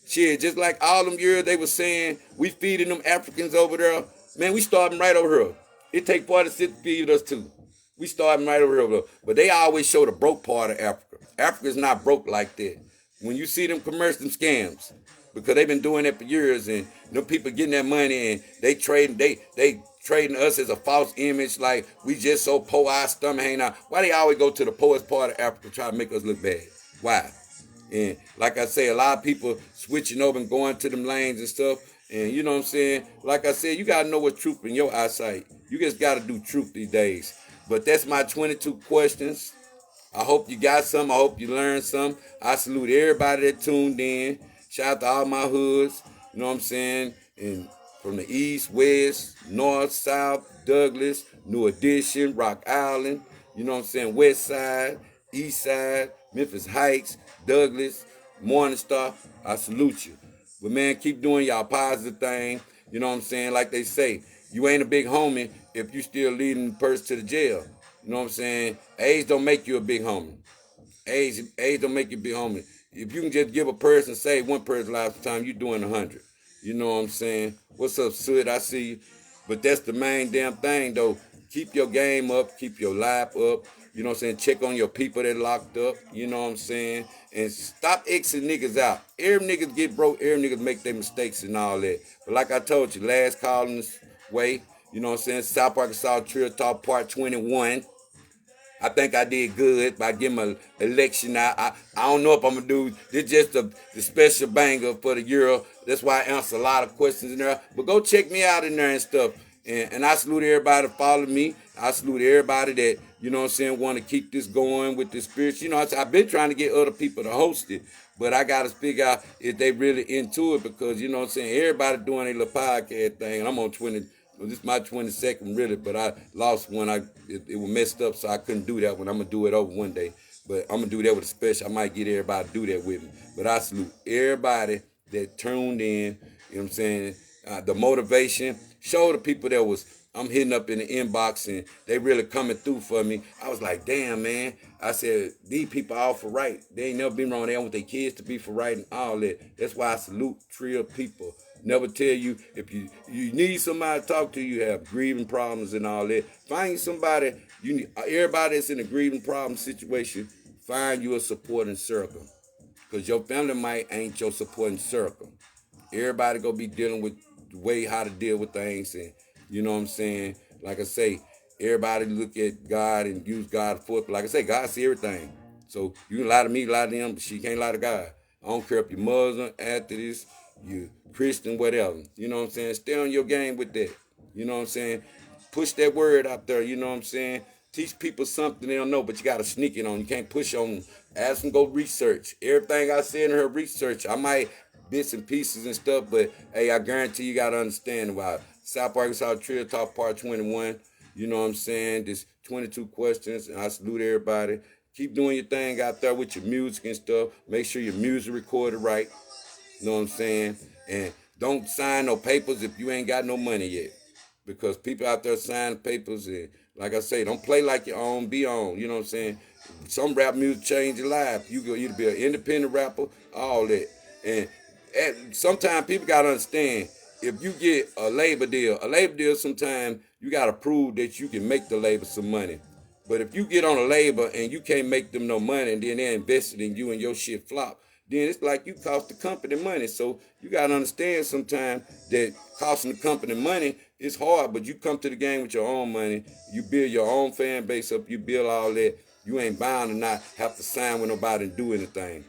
Shit, just like all them years they was saying, we feeding them Africans over there. Man, we starting right over here. It take 46 to feed us too. We starting right over here. But they always show the broke part of Africa. Africa's not broke like that. When you see them commercial scams, because they've been doing that for years, and them people getting that money and they trading us as a false image, like we just so poor, our stomach hanging out. Why they always go to the poorest part of Africa try to make us look bad? Why? And like I say, a lot of people switching over and going to them lanes and stuff. And you know what I'm saying? Like I said, you gotta know what's truth in your eyesight. You just gotta do truth these days. But that's my 22 questions. I hope you got some. I hope you learned some. I salute everybody that tuned in. Shout out to all my hoods. You know what I'm saying? And from the east, west, north, south, Douglas, New Edition, Rock Island. You know what I'm saying? West side, east side, Memphis Heights, Douglas, Morningstar. I salute you. But man, keep doing y'all positive thing. You know what I'm saying? Like they say, you ain't a big homie if you still leading the person to the jail. You know what I'm saying? AIDS don't make you a big homie. AIDS don't make you a big homie. If you can just give a person, save one person's life at a time, you're doing 100. You know what I'm saying? What's up, Sid? I see you. But that's the main damn thing, though. Keep your game up. Keep your life up. You know what I'm saying? Check on your people that locked up. You know what I'm saying? And stop Xing niggas out. Every niggas get broke. Every niggas make their mistakes and all that. But like I told you, last call in this way. You know what I'm saying? South Arkansas Trill Talk Part 21. I think I did good by giving an election. I don't know if I'm going to do this just the special banger for the Euro. That's why I answer a lot of questions in there. But go check me out in there and stuff. And I salute everybody that follow me. I salute everybody that, you know what I'm saying, want to keep this going with the spirits. You know, I've been trying to get other people to host it. But I got to figure out if they really into it because, you know what I'm saying, everybody doing a little podcast thing. And I'm on 20. This is my 22nd, really, but I lost one. It was messed up, so I couldn't do that one. I'm going to do it over one day. But I'm going to do that with a special. I might get everybody to do that with me. But I salute everybody that tuned in, you know what I'm saying, the motivation. Show the people that was I'm hitting up in the inbox and they really coming through for me. I was like, damn, man. I said, these people all for right. They ain't never been wrong. They want their kids to be for right and all that. That's why I salute Trill people. Never tell you if you need somebody to talk to, you have grieving problems and all that. Find somebody, everybody that's in a grieving problem situation, find you a supporting circle. Because your family might ain't your supporting circle. Everybody gonna be dealing with the way how to deal with things, and you know what I'm saying. Like I say, everybody look at God and use God for it. But like I say, God see everything. So you can lie to me, lie to them, but she can't lie to God. I don't care if you're Muslim, Atheist, you Christian, whatever. You know what I'm saying. Stay on your game with that. You know what I'm saying. Push that word out there. You know what I'm saying. Teach people something they don't know, but you got to sneak it on. You can't push on them. Ask them go research. Everything I said in her research, I might bits and pieces and stuff, but hey, I guarantee you got to understand about South Arkansas Trill Talk Part 21. You know what I'm saying? There's 22 questions, and I salute everybody. Keep doing your thing out there with your music and stuff. Make sure your music recorded right. You know what I'm saying? And don't sign no papers if you ain't got no money yet. Because people out there signing papers, and like I say, don't play like your own, be on. You know what I'm saying? Some rap music change your life. You can either be an independent rapper, all that. And sometimes people got to understand, if you get a labor deal sometimes you got to prove that you can make the labor some money. But if you get on a labor and you can't make them no money and then they invested in you and your shit flop, then it's like you cost the company money. So you got to understand sometimes that costing the company money is hard, but you come to the game with your own money. You build your own fan base up. You build all that. You ain't bound to not have to sign with nobody and do anything.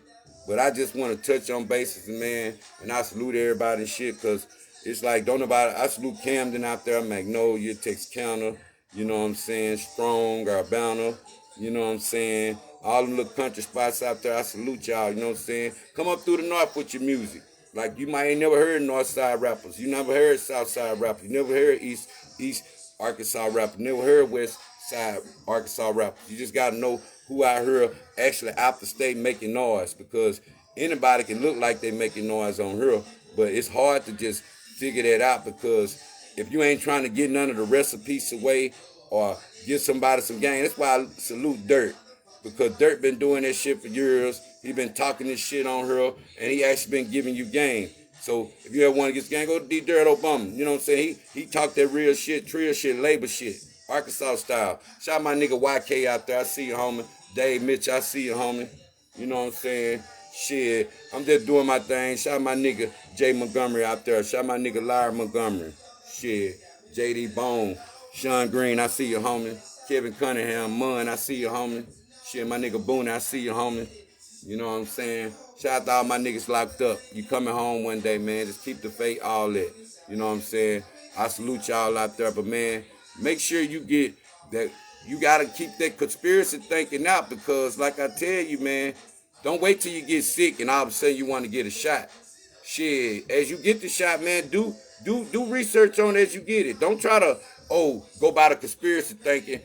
But I just want to touch on bases, man, and I salute everybody and shit, because it's like, don't nobody, I salute Camden out there, Magnolia, Texarkana, you know what I'm saying, Strong, Urbana, you know what I'm saying, all them little country spots out there, I salute y'all, you know what I'm saying. Come up through the north with your music. Like, you might ain't never heard north side rappers. You never heard south side rappers. You never heard east Arkansas rappers. You never heard west side Arkansas rappers. You just got to know who out here actually out the state making noise, because anybody can look like they making noise on here, but it's hard to just figure that out, because if you ain't trying to get none of the recipes away or give somebody some game, that's why I salute Dirt, because Dirt been doing that shit for years. He been talking this shit on her, and he actually been giving you game. So if you ever want to get game, go to D Dirt Obama. You know what I'm saying? He talked that real shit, Trill shit, labor shit, Arkansas style. Shout out my nigga YK out there. I see you, homie. Dave Mitch, I see you, homie. You know what I'm saying? Shit, I'm just doing my thing. Shout out my nigga Jay Montgomery out there. Shout out my nigga Larry Montgomery. Shit, JD Bone, Sean Green, I see you, homie. Kevin Cunningham, Munn, I see you, homie. Shit, my nigga Boone, I see you, homie. You know what I'm saying? Shout out to all my niggas locked up. You coming home one day, man. Just keep the faith, all that. You know what I'm saying? I salute y'all out there, but man, make sure you get that. You gotta keep that conspiracy thinking out, because, like I tell you, man, don't wait till you get sick and all of a sudden you want to get a shot. Shit, as you get the shot, man, do research on it as you get it. Don't try to go by the conspiracy thinking.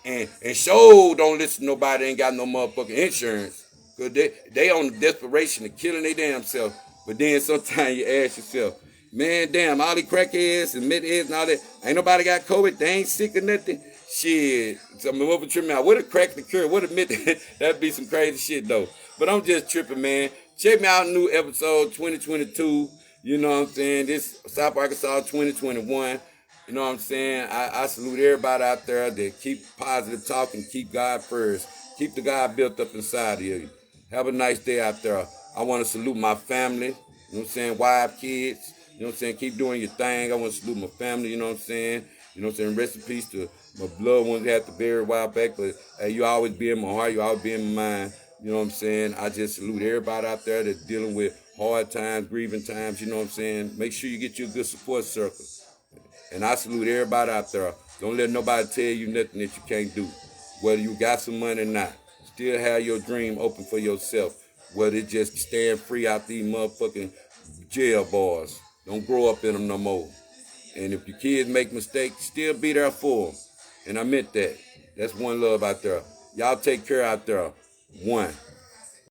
And don't listen to nobody that ain't got no motherfucking insurance. Cause they on the desperation of killing their damn self. But then sometimes you ask yourself, man, damn, all these crackheads and meth heads and all that, ain't nobody got COVID, they ain't sick or nothing. Shit, some over tripping out. What a crack the cure? What a myth? That'd be some crazy shit though. But I'm just tripping, man. Check me out, new episode 2022. You know what I'm saying? This South Arkansas 2021. You know what I'm saying? I salute everybody out there that keep positive talking, keep God first. Keep the God built up inside of you. Have a nice day out there. I want to salute my family. You know what I'm saying? Wife, kids. You know what I'm saying? Keep doing your thing. I want to salute my family. You know what I'm saying? You know what I'm saying? Rest in peace to my blood ones that had to bury a while back. But hey, you always be in my heart. You always be in my mind. You know what I'm saying? I just salute everybody out there that's dealing with hard times, grieving times. You know what I'm saying? Make sure you get you a good support circle. And I salute everybody out there. Don't let nobody tell you nothing that you can't do. Whether you got some money or not. Still have your dream open for yourself. Whether it's just staying free out these motherfucking jail bars. Don't grow up in them no more. And if your kids make mistakes, still be there for them. And I meant that. That's one love out there. Y'all take care out there. One.